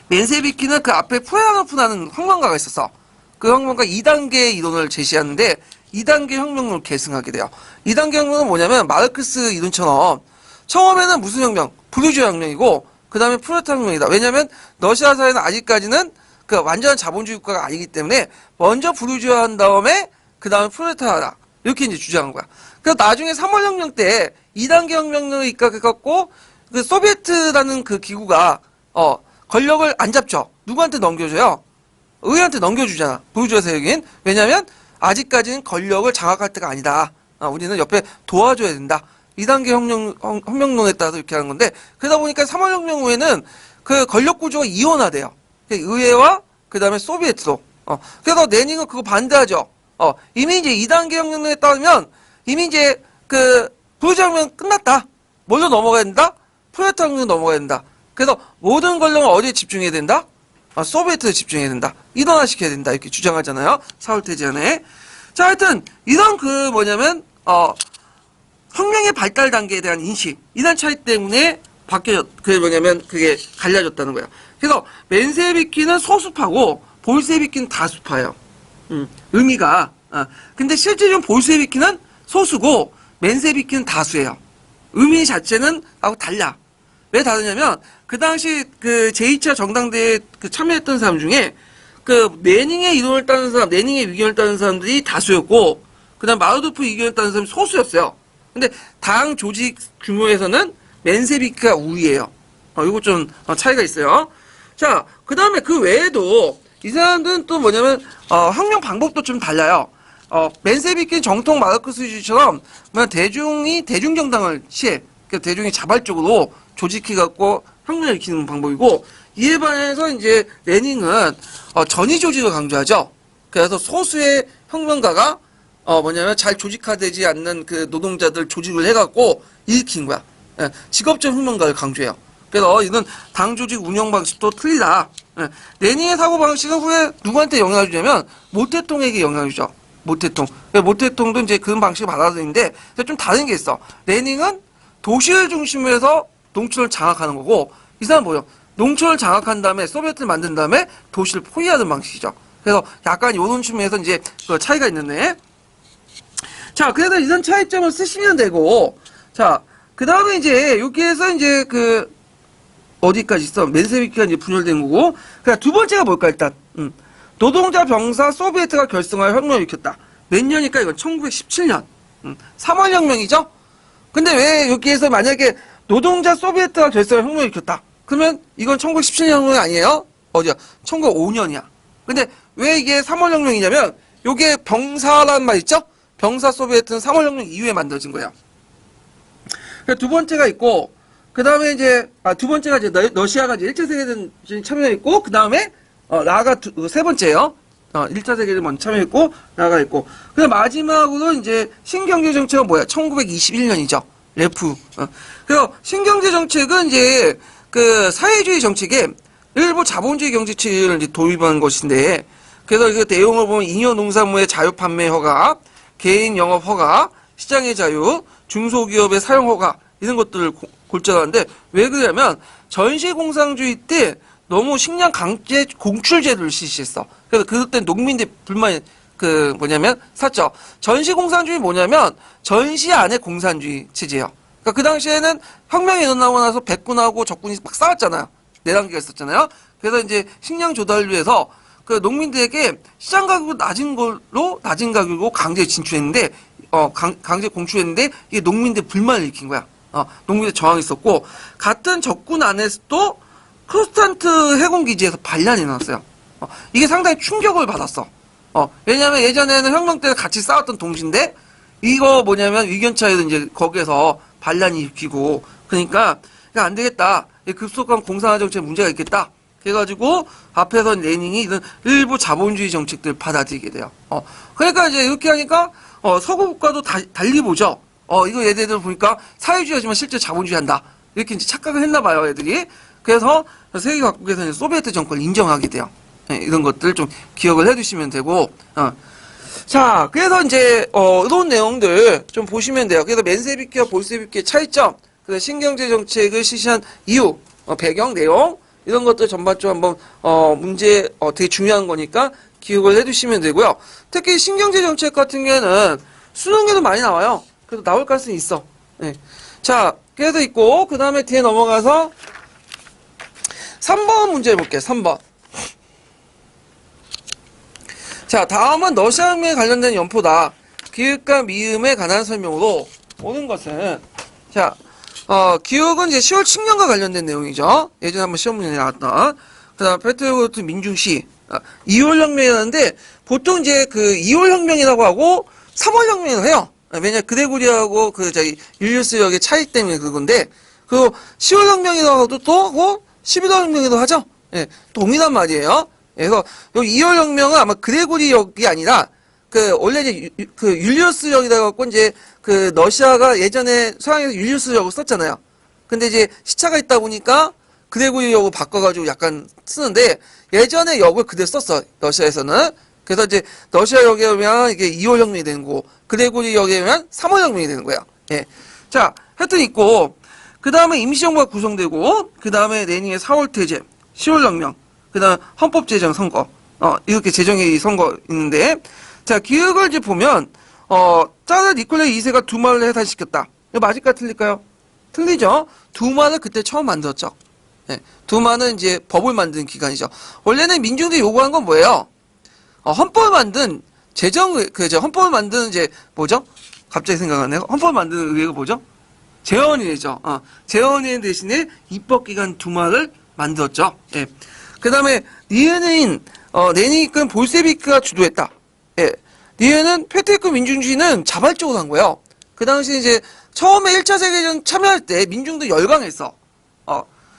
맨세비키는 그 앞에 프레아노프라는 혁명가가 있었어. 그 혁명가 2단계 이론을 제시하는데 2단계 혁명론을 계승하게 돼요. 2단계 혁명은 뭐냐면 마르크스 이론처럼 처음에는 무슨 혁명? 부르주아 혁명이고 그 다음에 프롤레타리아 혁명이다. 왜냐면 러시아 사회는 아직까지는 그 완전한 자본주의 국가가 아니기 때문에 먼저 부르주아 한 다음에 그 다음에 프롤레타리아다. 이렇게 이제 주장한 거야. 그래서 나중에 3월 혁명 때 2단계 혁명론을 입각해갖고 그 소비에트라는 그 기구가 권력을 안 잡죠. 누구한테 넘겨줘요? 의회한테 넘겨주잖아. 부르주아 세력인. 왜냐면 아직까지는 권력을 장악할 때가 아니다. 우리는 옆에 도와줘야 된다. 2단계 혁명론에 따라서 이렇게 하는 건데 그러다 보니까 3월 혁명 후에는 그 권력 구조가 이원화돼요. 의회와 그 다음에 소비에트로. 그래서 레닌은 그거 반대하죠. 이미 이제 2단계 혁명론에 따르면 이미 이제 그 부르주아 혁명 끝났다. 뭘로 넘어가야 된다? 프롤레타리아 혁명으로 넘어가야 된다. 그래서 모든 권력을 어디에 집중해야 된다? 소비에트에 집중해야 된다. 이동화시켜야 된다. 이렇게 주장하잖아요. 4월 퇴지안에. 자, 하여튼 이런 그 뭐냐면 혁명의 발달 단계에 대한 인식 이런 차이 때문에 그게 뭐냐면 그게 갈라졌다는 거예요. 그래서 맨세비키는 소수파고 볼세비키는 다수파예요. 의미가. 근데 실제로는 볼세비키는 소수고 맨세비키는 다수예요. 의미 자체는 하고 달라. 왜 다르냐면 그 당시 그 제2차 정당대회에 그 참여했던 사람 중에 그 레닌의 이론을 따는 사람, 레닌의 의견을 따는 사람들이 다수였고 그다음 마르도프 의견을 따는 사람이 소수였어요. 근데 당 조직 규모에서는 맨세비키가 우위예요. 이거 좀 차이가 있어요. 자, 그 다음에 그 외에도 이 사람들은 또 뭐냐면 혁명 방법도 좀 달라요. 맨세비키는 정통 마르크스주의처럼 대중이 대중정당을 취해. 그러니까 대중이 자발적으로 조직해갖고 혁명을 일으키는 방법이고 이에 반해서 이제 레닌은 전위 조직을 강조하죠. 그래서 소수의 혁명가가 뭐냐면 잘 조직화되지 않는 그 노동자들 조직을 해갖고 일으킨 거야. 예, 직업적 혁명가를 강조해요. 그래서 이건 당 조직 운영 방식도 틀리다. 예, 레닌의 사고 방식은 후에 누구한테 영향을 주냐면 모태통에게 영향을 주죠. 모태통. 모태통도 이제 그런 방식을 받아들이는데 좀 다른 게 있어. 레닌은 도시를 중심으로 해서 농촌을 장악하는 거고 이 사람은 뭐예요? 농촌을 장악한 다음에 소비에트를 만든 다음에 도시를 포위하는 방식이죠. 그래서 약간 이런 측면에서 이제 그 차이가 있는데 자, 그래서 이런 차이점을 쓰시면 되고 자, 그 다음에 이제 여기에서 이제 그 어디까지 있어? 맨세비키가 이제 분열된 거고 그러니까 두 번째가 뭘까 일단 노동자 병사 소비에트가 결성하여 혁명을 일으켰다. 몇 년일까? 이건 1917년 3월 혁명이죠? 근데 왜 여기에서 만약에 노동자 소비에트가 결성하여 혁명을 일으켰다. 그러면 이건 1917년 혁명이 아니에요? 어디야? 1905년이야. 근데 왜 이게 3월 혁명이냐면 요게 병사란 말 있죠? 병사 소비에트는 3월 혁명 이후에 만들어진 거예요. 두 번째가 있고 그 다음에 이제 두 번째가 이제 러시아가 이제 1차 세계대전 참여했고 그 다음에 라가 세 번째예요. 1차 세계대전 먼저 참여했고, 나가 있고. 그다음 마지막으로 이제 신경제 정책은 뭐야? 1921년이죠. 레프. 그래서 신경제 정책은 이제 그 사회주의 정책에 일부 자본주의 경제체를 이제 도입한 것인데, 그래서 그 내용을 보면 잉여 농산물의 자유 판매 허가, 개인 영업 허가, 시장의 자유, 중소기업의 사용 허가 이런 것들을 골자하는데 왜 그러냐면 전시공산주의 때 너무 식량 강제 공출제도를 실시했어. 그래서 그때 농민들 불만이 그 뭐냐면 샀죠. 전시공산주의 뭐냐면 전시 안에 공산주의 체제예요. 그러니까 그 당시에는 혁명이 일어나고 나서 백군하고 적군이 막 싸웠잖아요. 내란기가 있었잖아요. 그래서 이제 식량 조달을 위해서 그 농민들에게 시장 가격이 낮은 가격으로 강제 진출했는데 강제 공출했는데 이게 농민들 불만을 일으킨 거야. 농민들 저항이 있었고 같은 적군 안에서도 크루스탄트 해군기지에서 반란이 일어났어요. 이게 상당히 충격을 받았어. 왜냐면 예전에는 혁명 때 같이 싸웠던 동지인데 이거 뭐냐면 위견차에도 이제 거기에서 반란이 일으키고 그러니까 안 되겠다. 급속한 공산화 정책에 문제가 있겠다. 그래가지고 앞에서 레닌이 이런 일부 자본주의 정책들을 받아들이게 돼요. 그러니까 이제 이렇게 하니까 서구 국가도 달리 보죠. 이거 얘네들 보니까 사회주의하지만 실제 자본주의 한다. 이렇게 이제 착각을 했나 봐요, 애들이. 그래서 세계 각국에서 이제 소비에트 정권을 인정하게 돼요. 이런 것들 좀 기억을 해두시면 되고. 자, 그래서 이제 이런 내용들 좀 보시면 돼요. 그래서 맨세비키와 볼세비키의 차이점, 그래서 신경제 정책을 실시한 이유, 배경, 내용 이런 것들 전반적으로 한번 문제 되게 중요한 거니까 기억을 해두시면 되고요. 특히 신경제 정책 같은 경우에는 수능에도 많이 나와요. 그래서 나올 가능성이 있어. 네. 자, 그래서 있고 그 다음에 뒤에 넘어가서 3번 문제 볼게요. 3번. 자, 다음은 러시아혁명에 관련된 연포다. 기획과 미음에 관한 설명으로 오는 것은 자, 기억은 이제 10월 칙령과 관련된 내용이죠. 예전에 한번 시험 문제 나왔던. 그 다음 페트로그루트 민중시 2월혁명이라는데 보통 이제 그 2월혁명이라고 하고 3월혁명이라고 해요. 왜냐 그레고리하고 그 저기 율리우스역의 차이 때문에 그건데 그리고 10월혁명이라고 또 하고 11월혁명이라고 하죠. 예, 동일한 말이에요. 그래서 여기 2월혁명은 아마 그레고리역이 아니라 그 원래 이제 그 율리우스역이라고 갖고 이제 그 러시아가 예전에 서양에서 율리우스역을 썼잖아요. 근데 이제 시차가 있다 보니까 그레고리역을 바꿔가지고 약간 쓰는데 예전에 역을 그대로 썼어 러시아에서는. 그래서 이제 러시아역에 오면 이게 2월혁명이 되는 거고 그레고리역에 오면 3월혁명이 되는 거야. 예. 자, 하여튼 있고 그 다음에 임시정부가 구성되고 그 다음에 레닌의 4월퇴제, 10월혁명, 그 다음 헌법제정 선거, 이렇게 제정의 선거 있는데 자, 기억을 이제 보면, 짜르 니콜라이 2세가 두마를 해산시켰다. 이거 맞을까 틀릴까요? 틀리죠? 두마를 그때 처음 만들었죠. 네, 두마는 이제 법을 만드는 기관이죠. 원래는 민중들이 요구한 건 뭐예요? 헌법을 만든, 헌법을 만드는 이제, 뭐죠? 갑자기 생각나네요. 헌법을 만드는 의회가 뭐죠? 재헌의회죠. 재헌의회 대신에 입법기관 두마를 만들었죠. 예. 그 다음에, 니은인, 레닌이 이끈 볼세비크가 주도했다. 예. 니은은 페트리크 민중주의는 자발적으로 한 거예요. 그 당시 이제 처음에 1차 세계대전 참여할 때 민중도 열광했어.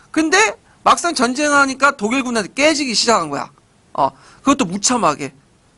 근데 막상 전쟁하니까 독일군한테 깨지기 시작한 거야. 그것도 무참하게.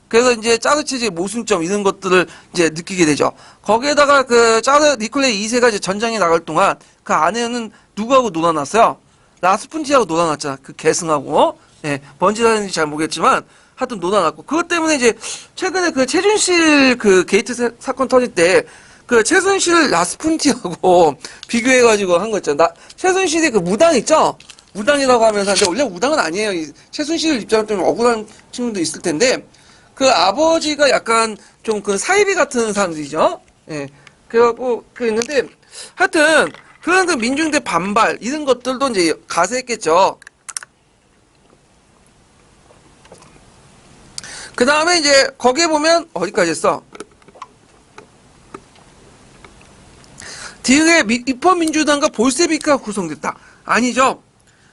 그래서 이제 짜르 체제의 모순점 이런 것들을 이제 느끼게 되죠. 거기에다가 그 짜르 니콜라이 2세가 이제 전장에 나갈 동안 그 안에는 누구하고 놀아놨어요? 라스푼티하고 놀아놨잖아. 그 계승하고. 예. 뭔 짓 하는지 잘 모르겠지만 하여튼 놀아놨고 그것 때문에 이제 최근에 그 최준실 그 게이트 사건 터질 때 그 최순실 라스푼티하고 비교해가지고 한 거 있잖아. 최순실이 그 무당 있죠? 무당이라고 하면서 하는데 원래 무당은 아니에요. 이 최순실 입장은 좀 억울한 친구도 있을 텐데 그 아버지가 약간 좀 그 사이비 같은 사람들이죠. 예. 그래갖고 그 있는데 하여튼 그런 그 민중대 반발 이런 것들도 이제 가세했겠죠. 그 다음에 이제 거기에 보면 어디까지 했어? 뒤에 입헌민주당과 볼세비크가 구성됐다. 아니죠.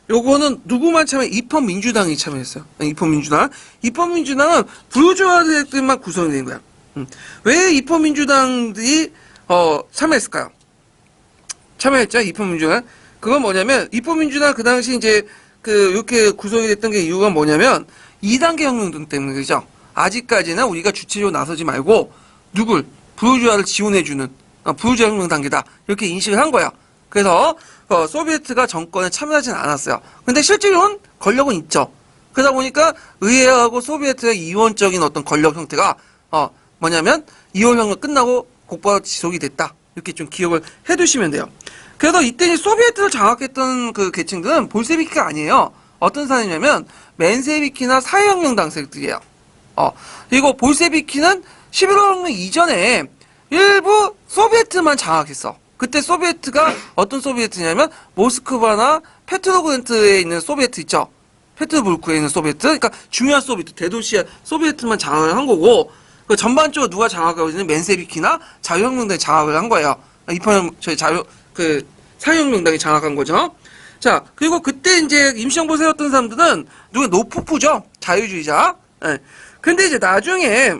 요거는 누구만 참여? 입헌민주당이 참여했어요. 입헌민주당. 입헌민주당은 부르주아들만 구성이 된 거야. 왜 입헌민주당들이 참여했을까요? 참여했죠. 입헌민주당. 그건 뭐냐면 입헌민주당 그 당시 이제 그 이렇게 구성이 됐던 게 이유가 뭐냐면 2단계 혁명 등 때문이죠. 아직까지는 우리가 주체적으로 나서지 말고 누굴 부르주아를 지원해주는 부르주아 혁명 단계다 이렇게 인식을 한 거야. 그래서 소비에트가 정권에 참여하지는 않았어요. 근데 실제로는 권력은 있죠. 그러다 보니까 의회하고 소비에트의 이원적인 어떤 권력 형태가 뭐냐면 2월 혁명 끝나고 곧바로 지속이 됐다. 이렇게 좀 기억을 해두시면 돼요. 그래서 이때 소비에트를 장악했던 그 계층들은 볼세비키가 아니에요. 어떤 사람이냐면 맨세비키나 사회혁명 당색들이에요. 그리고 볼세비키는 11월 혁명 이전에 일부 소비에트만 장악했어. 그때 소비에트가 어떤 소비에트냐면 모스크바나 페트로그랜트에 있는 소비에트 있죠. 페트르부르크에 있는 소비에트. 그러니까 중요한 소비에트, 대도시의 소비에트만 장악을 한 거고 그 전반적으로 누가 장악하고 있는 맨세비키나 자유혁명당이 장악을 한 거예요. 저희 사회혁명당이 장악한 거죠. 자, 그리고 그때 이제 임시정부 세웠던 사람들은 누가 노포프죠. 자유주의자. 예. 근데 이제 나중에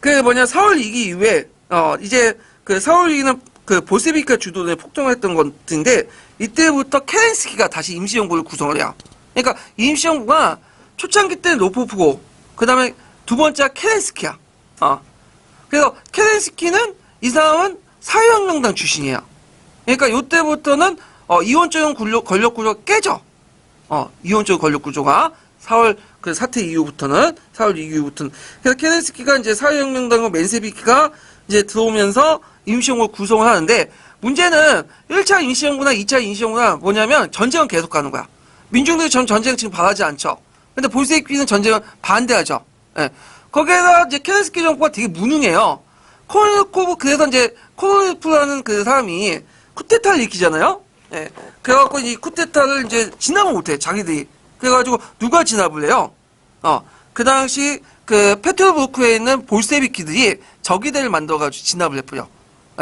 4월 2기 이후에 이제 4월 2기는 볼세비키가 주도된 폭동했던 것인데 이때부터 케렌스키가 다시 임시정부를 구성을 해요. 그러니까 임시정부가 초창기 때는 노포프고 그 다음에 두 번째가 케렌스키야. 그래서 케렌스키는 이 사람은 사회혁명당 출신이에요. 그러니까 이때부터는 이원적인 권력 구조가 깨져. 이원적 권력 구조가 4월 그 사태 이후부터는 4월 이후부터는 그래서 케렌스키가 이제 사회혁명당과 맨세비키가 이제 들어오면서 임시정부를 구성을 하는데 문제는 1차 임시정부나 2차 임시정부나 뭐냐면 전쟁은 계속 가는 거야. 민중들이 전쟁 지금 바라지 않죠. 근데 볼세비키는 전쟁을 반대하죠. 예. 거기에다 이제 케렌스키 정부가 되게 무능해요. 그래서 이제 코로네코프라는 그 사람이 쿠데타를 일으키잖아요. 예. 그래갖고 이 쿠데타를 이제 진압을 못해, 자기들이. 그래가지고 누가 진압을 해요? 그 당시 그 페트르부르크에 있는 볼세비키들이 적의대를 만들어가지고 진압을 해버려.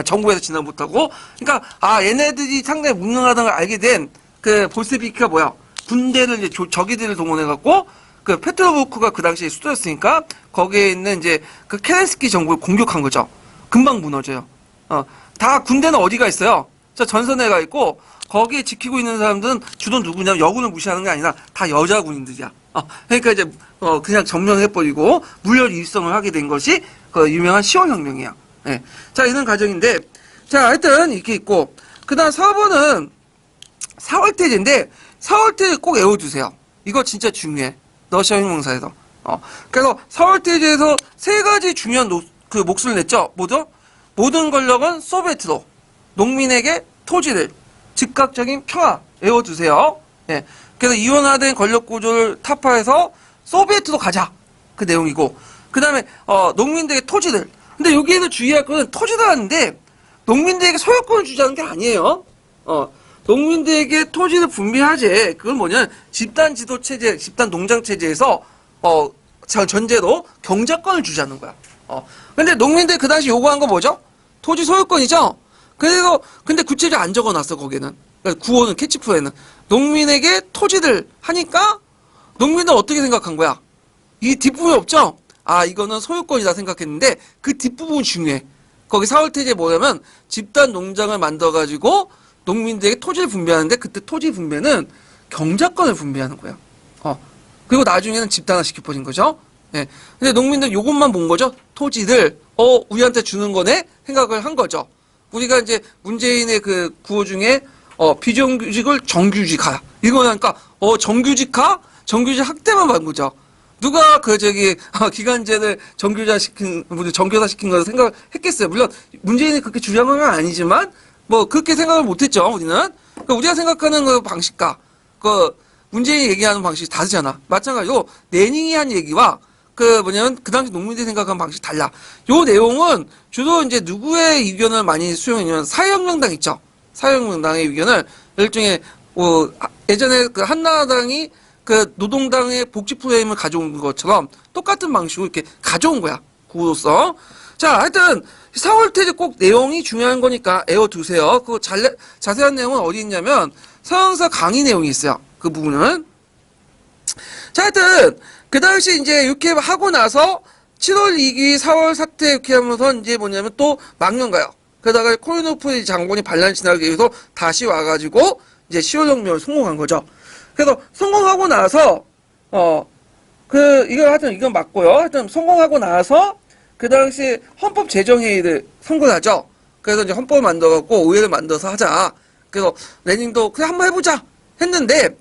정부에서 진압 못하고. 그러니까 얘네들이 상당히 무능하다는 걸 알게 된 그 볼세비키가 뭐야? 군대를 이제 적의대를 동원해갖고 그 페트르부르크가 그 당시에 수도였으니까 거기에 있는 이제 그 케렌스키 정부를 공격한 거죠. 금방 무너져요. 다 군대는 어디가 있어요? 저 전선에가 있고 거기에 지키고 있는 사람들은 주로 누구냐면 여군을 무시하는 게 아니라 다 여자 군인들이야. 그러니까 이제 그냥 점령해버리고 물열 일성을 하게 된 것이 그 유명한 10월 혁명이야. 네. 자, 이런 과정인데 자, 하여튼 이렇게 있고 그다음 4번은 4월태제인데 4월태제 꼭 외워두세요. 이거 진짜 중요해. 러시아 혁명사에서. 그래서 4월태제에서 세 가지 중요한 그 몫을 냈죠. 뭐죠? 모든 권력은 소비에트로 농민에게 토지를 즉각적인 평화 외워두세요. 예. 그래서 이원화된 권력 구조를 타파해서 소비에트로 가자. 그 내용이고. 그 다음에 농민들에게 토지를. 근데 여기에서 주의할 거는 토지도 하는데 농민들에게 소유권을 주자는 게 아니에요. 농민들에게 토지를 분배하지. 그건 뭐냐면 집단 지도 체제, 집단 농장 체제에서 전제로 경작권을 주자는 거야. 근데 농민들 그 당시 요구한 거 뭐죠? 토지 소유권이죠. 그래서 근데 구체적으로 안 적어놨어 거기에는. 그러니까 구호는 캐치프레이는 농민에게 토지를 하니까 농민들 어떻게 생각한 거야? 이 뒷부분이 없죠? 이거는 소유권이다 생각했는데 그 뒷부분이 중요해. 거기 4월태제 뭐냐면 집단 농장을 만들어가지고 농민들에게 토지를 분배하는데 그때 토지 분배는 경작권을 분배하는 거야. 그리고 나중에는 집단화 시켜버린 거죠. 예. 근데 농민들 요것만 본 거죠. 토지를 우리한테 주는 거네 생각을 한 거죠. 우리가 이제 문재인의 그 구호 중에 비정규직을 정규직화 이거니까 정규직화 정규직 학대만 받은 거죠. 누가 기간제를 정교사 시킨 거라 생각을 했겠어요. 물론 문재인이 그렇게 주장한 건 아니지만 뭐 그렇게 생각을 못했죠. 우리는 그러니까 우리가 생각하는 그 방식과 그 문재인이 얘기하는 방식이 다르잖아. 마찬가지로 내닝이 한 얘기와 그 당시 농민들이 생각하는 방식이 달라. 요 내용은 주로 이제 누구의 의견을 많이 수용했냐면 사회혁명당 있죠. 사회혁명당의 의견을 일종의 예전에 그 한나라당이 그 노동당의 복지 프레임을 가져온 것처럼 똑같은 방식으로 이렇게 가져온 거야. 구호로서. 자, 하여튼 4월태제 꼭 내용이 중요한 거니까 외워두세요. 그 자세한 내용은 어디 있냐면 서영사 강의 내용이 있어요. 그 부분은. 자, 하여튼 그 당시 이제 이렇게 하고 나서 7월 2기 4월 사태 이렇게 하면서 이제 뭐냐면 또 망령 가요. 그러다가 코리노프 장군이 반란 진압하기 위해서 다시 와가지고 이제 10월 혁명을 성공한 거죠. 그래서 성공하고 나서 이거 하여튼 이건 맞고요. 하여튼 성공하고 나서 그 당시 헌법 제정회의를 선고하죠. 그래서 이제 헌법을 만들어갖고 의회를 만들어서 하자. 그래서 레닌도 그냥 한번 해보자 했는데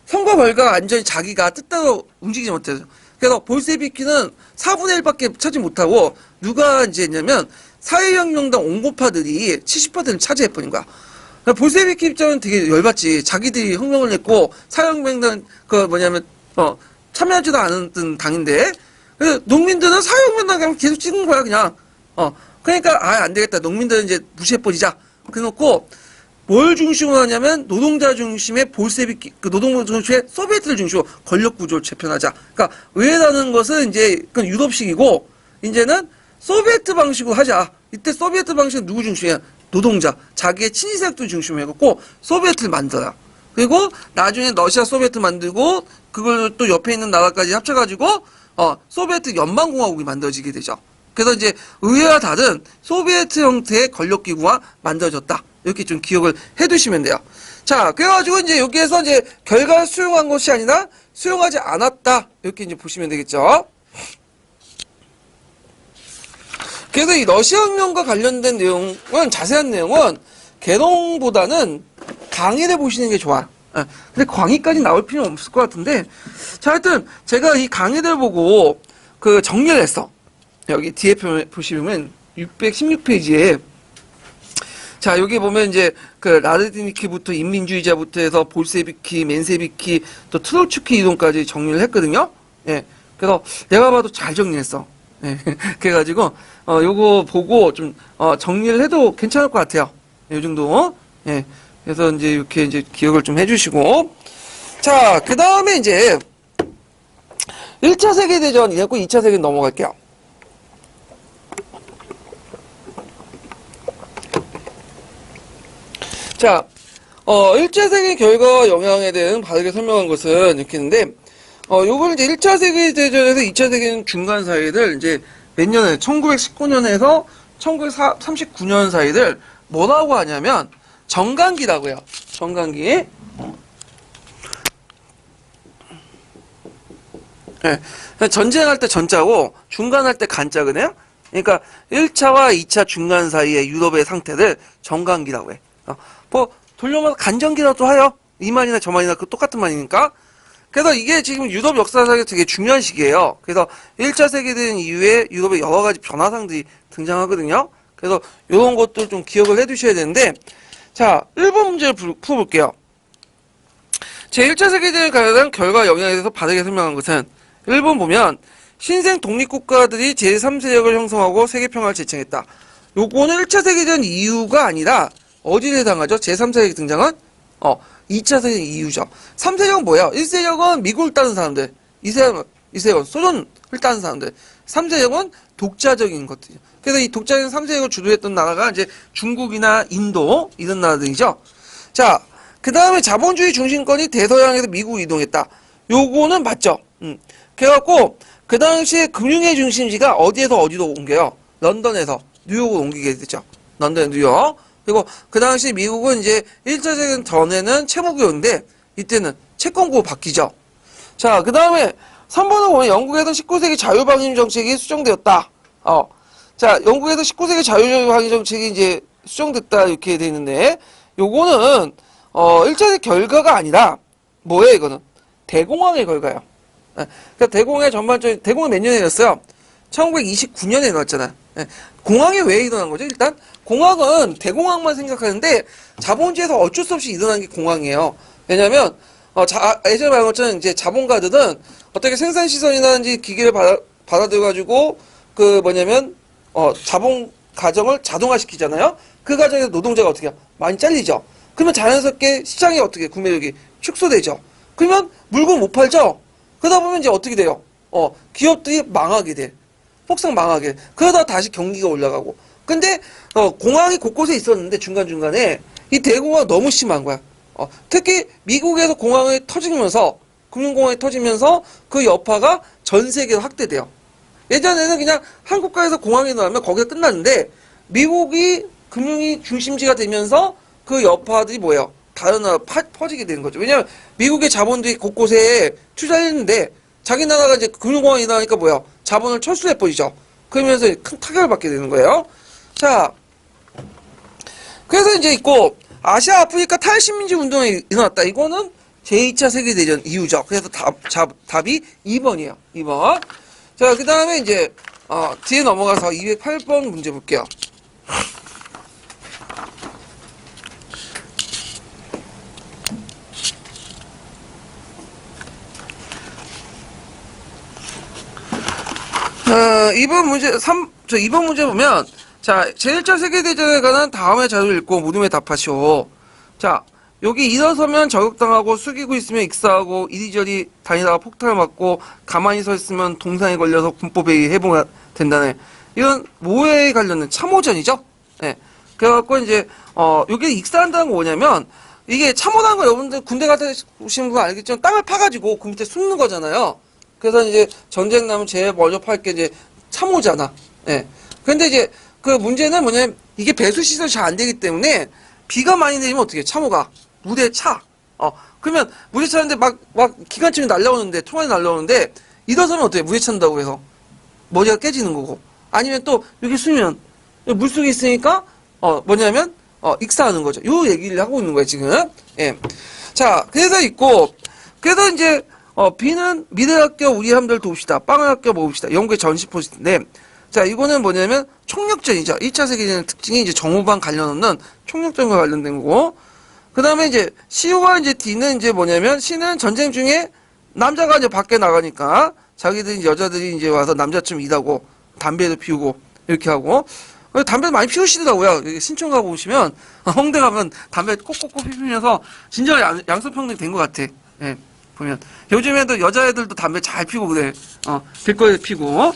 선거 결과가 완전히 자기가 뜻대로 움직이지 못해서 그래서 볼세비키는 4분의 1밖에 차지 못하고 누가 이제 했냐면 사회혁명당 옹고파들이 70%를 차지해버린 거야. 볼세비키 입장은 되게 열받지. 자기들이 혁명을 했고 사회혁명당 참여하지도 않았던 당인데 그래서 농민들은 사회혁명당 그냥 계속 찍은 거야 그냥. 그러니까 안 되겠다. 농민들은 이제 무시해버리자. 그래놓고 뭘 중심으로 하냐면 노동자 중심의 볼세비키, 노동자 중심의 소비에트를 중심으로 권력 구조를 재편하자. 그러니까 의회라는 것은 이제 그건 유럽식이고 이제는 소비에트 방식으로 하자. 이때 소비에트 방식은 누구 중심이야? 노동자, 자기의 친인세력들 중심으로 해갖고 소비에트를 만들어요. 그리고 나중에 러시아 소비에트 만들고 그걸 또 옆에 있는 나라까지 합쳐가지고 소비에트 연방공화국이 만들어지게 되죠. 그래서 이제 의회와 다른 소비에트 형태의 권력기구가 만들어졌다. 이렇게 좀 기억을 해두시면 돼요. 자, 그래가지고 이제 여기에서 이제 결과를 수용한 것이 아니라 수용하지 않았다. 이렇게 이제 보시면 되겠죠. 그래서 이 러시아 혁명과 관련된 내용은, 자세한 내용은 개롱보다는 강의를 보시는 게 좋아요. 근데 강의까지 나올 필요는 없을 것 같은데, 자, 하여튼 제가 이 강의들 보고 정리를 했어. 여기 뒤에 보시면 616페이지에 자, 여기 보면 이제 라르디니키부터 인민주의자부터 해서 볼세비키, 맨세비키, 또 트로츠키 이동까지 정리를 했거든요. 예. 그래서 내가 봐도 잘 정리했어. 예. 그래가지고 요거 보고 좀 정리를 해도 괜찮을 것 같아요. 이 정도. 예. 그래서 이제 이렇게 이제 기억을 좀 해주시고. 자, 그 다음에 이제 1차 세계대전이었고 2차 세계 넘어갈게요. 자, 1차 세계 결과 영향에 대해 바르게 설명한 것은 이렇게 있는데, 요걸 이제 1차 세계대전에서 2차 세계는 중간 사이를 이제 몇 년에, 1919년에서 1939년 사이를 뭐라고 하냐면, 정간기라고 해요. 정간기. 네. 전쟁할 때 전자고, 중간할 때 간자거든요. 그러니까 1차와 2차 중간 사이의 유럽의 상태를 정간기라고 해. 돌려서 간정기라도 하여. 이 말이나 저 말이나 똑같은 말이니까. 그래서 이게 지금 유럽 역사상에 되게 중요한 시기예요. 그래서 1차 세계대전 이후에 유럽의 여러 가지 변화상들이 등장하거든요. 그래서 이런 것들 좀 기억을 해 두셔야 되는데, 자, 1번 문제를 풀어볼게요. 제1차 세계대전에 관한 결과 영향에 대해서 바르게 설명한 것은 1번 보면 신생 독립국가들이 제3세력을 형성하고 세계평화를 제청했다. 요거는 1차 세계대전 이유가 아니라 어디에 해당하죠? 제3세력 등장은 2차 세계대전 이유죠. 3세력은 뭐야? 1세력은 미국을 따는 사람들, 2세력은 소련을 따는 사람들, 3세력은 독자적인 것들이죠. 그래서 이 독자적인 3세력을 주도했던 나라가 이제 중국이나 인도 이런 나라들이죠. 자, 그 다음에 자본주의 중심권이 대서양에서 미국으로 이동했다. 요거는 맞죠. 그래갖고 그 당시에 금융의 중심지가 어디에서 어디로 옮겨요? 런던에서 뉴욕으로 옮기게 됐죠. 런던, 뉴욕. 그리고 그 당시 미국은 이제 1차 세계대전 전에는 채무국이었는데 이때는 채권국으로 바뀌죠. 자, 그 다음에 3번을 보면 영국에서 19세기 자유방임 정책이 수정되었다. 자, 영국에서 19세기 자유방임 정책이 이제 수정됐다 이렇게 돼 있는데 요거는 1차 세계 결과가 아니라 뭐예요 이거는? 대공황의 결과예요. 그러니까 대공황의 전반적인 대공황이 몇 년에 일어났어요? 1929년에 일어났잖아요. 공황이 왜 일어난 거죠? 일단 공황은 대공황만 생각하는데 자본주의에서 어쩔 수 없이 일어난 게 공황이에요. 왜냐하면 예전에 말한 것처럼 이제 자본가들은 어떻게 생산 시설이라든지 기계를 받아들여가지고 자본 가정을 자동화시키잖아요. 그 과정에서 노동자가 어떻게 해요? 많이 잘리죠. 그러면 자연스럽게 시장이 어떻게 구매력이 축소되죠. 그러면 물건 못 팔죠. 그러다 보면 이제 어떻게 돼요? 기업들이 망하게 돼. 폭삭 망하게. 그러다 다시 경기가 올라가고. 근데 공황이 곳곳에 있었는데 중간중간에 이 대공황이 너무 심한 거야. 특히 미국에서 공황이 터지면서 금융공황이 터지면서 그 여파가 전 세계로 확대돼요. 예전에는 그냥 한국가에서 공황이 나면 거기가 끝났는데 미국이 금융이 중심지가 되면서 그 여파들이 뭐예요? 다른 나라 퍼지게 되는 거죠. 왜냐하면 미국의 자본들이 곳곳에 투자했는데 자기 나라가 이제 금융공황이 일어나니까 뭐야? 자본을 철수해버리죠. 그러면서 큰 타격을 받게 되는 거예요. 자, 그래서 이제 있고, 아시아 아프리카 탈식민지 운동이 일어났다. 이거는 제2차 세계대전 이후죠. 그래서 답이 2번이에요. 2번. 자, 그 다음에 이제, 뒤에 넘어가서 208번 문제 볼게요. 이번 문제 보면, 자, 제1차 세계대전에 관한 다음의 자료를 읽고 물음에 답하시오. 자, 여기 일어서면 저격당하고 숙이고 있으면 익사하고 이리저리 다니다가 폭탄을 맞고 가만히 서 있으면 동상에 걸려서 군법에 해봉된다네. 이건 뭐에 관련된 참호전이죠? 예. 그래갖고 이제, 여기 익사한다는 거 뭐냐면, 이게 참호라는 거 여러분들 군대 갔다 오시는 분 알겠지만 땅을 파가지고 그 밑에 숨는 거잖아요. 그래서 이제 전쟁 나면 제일 먼저 팔 게 이제 참호잖아. 예. 근데 이제 그 문제는 뭐냐면 이게 배수 시설이 잘 안 되기 때문에 비가 많이 내리면 어떻게 해? 참호가 무대에 차. 그러면 무대 차는데 막 기관총이 날라오는데 총알이 날라오는데 일어서면 어떻게 해? 무대 찬다고 해서 머리가 깨지는 거고. 아니면 또 여기 숨으면 물속에 있으니까 뭐냐면 익사하는 거죠. 요 얘기를 하고 있는 거예요 지금. 예. 자, 그래서 있고 그래서 이제 B는 미래를 아껴 우리 함들 돕시다. 빵을 아껴 먹읍시다. 영국의 전시 포스트인데, 자, 이거는 뭐냐면 총력전이죠. 1차 세계대전 특징이 이제 정오방 관련 없는 총력전과 관련된 거고, 그 다음에 이제 C와 이제 D는 이제 뭐냐면 C는 전쟁 중에 남자가 이제 밖에 나가니까 자기들 여자들이 이제 와서 남자처럼 일하고 담배도 피우고 이렇게 하고, 담배 많이 피우시더라고요. 신촌 가보시면 홍대 가면 담배 꼭꼭꼭 피우면서 진짜 양소평등이 된 것 같아. 예. 보면 요즘에도 여자애들도 담배 잘 피우고 그래. 길거리에 피고.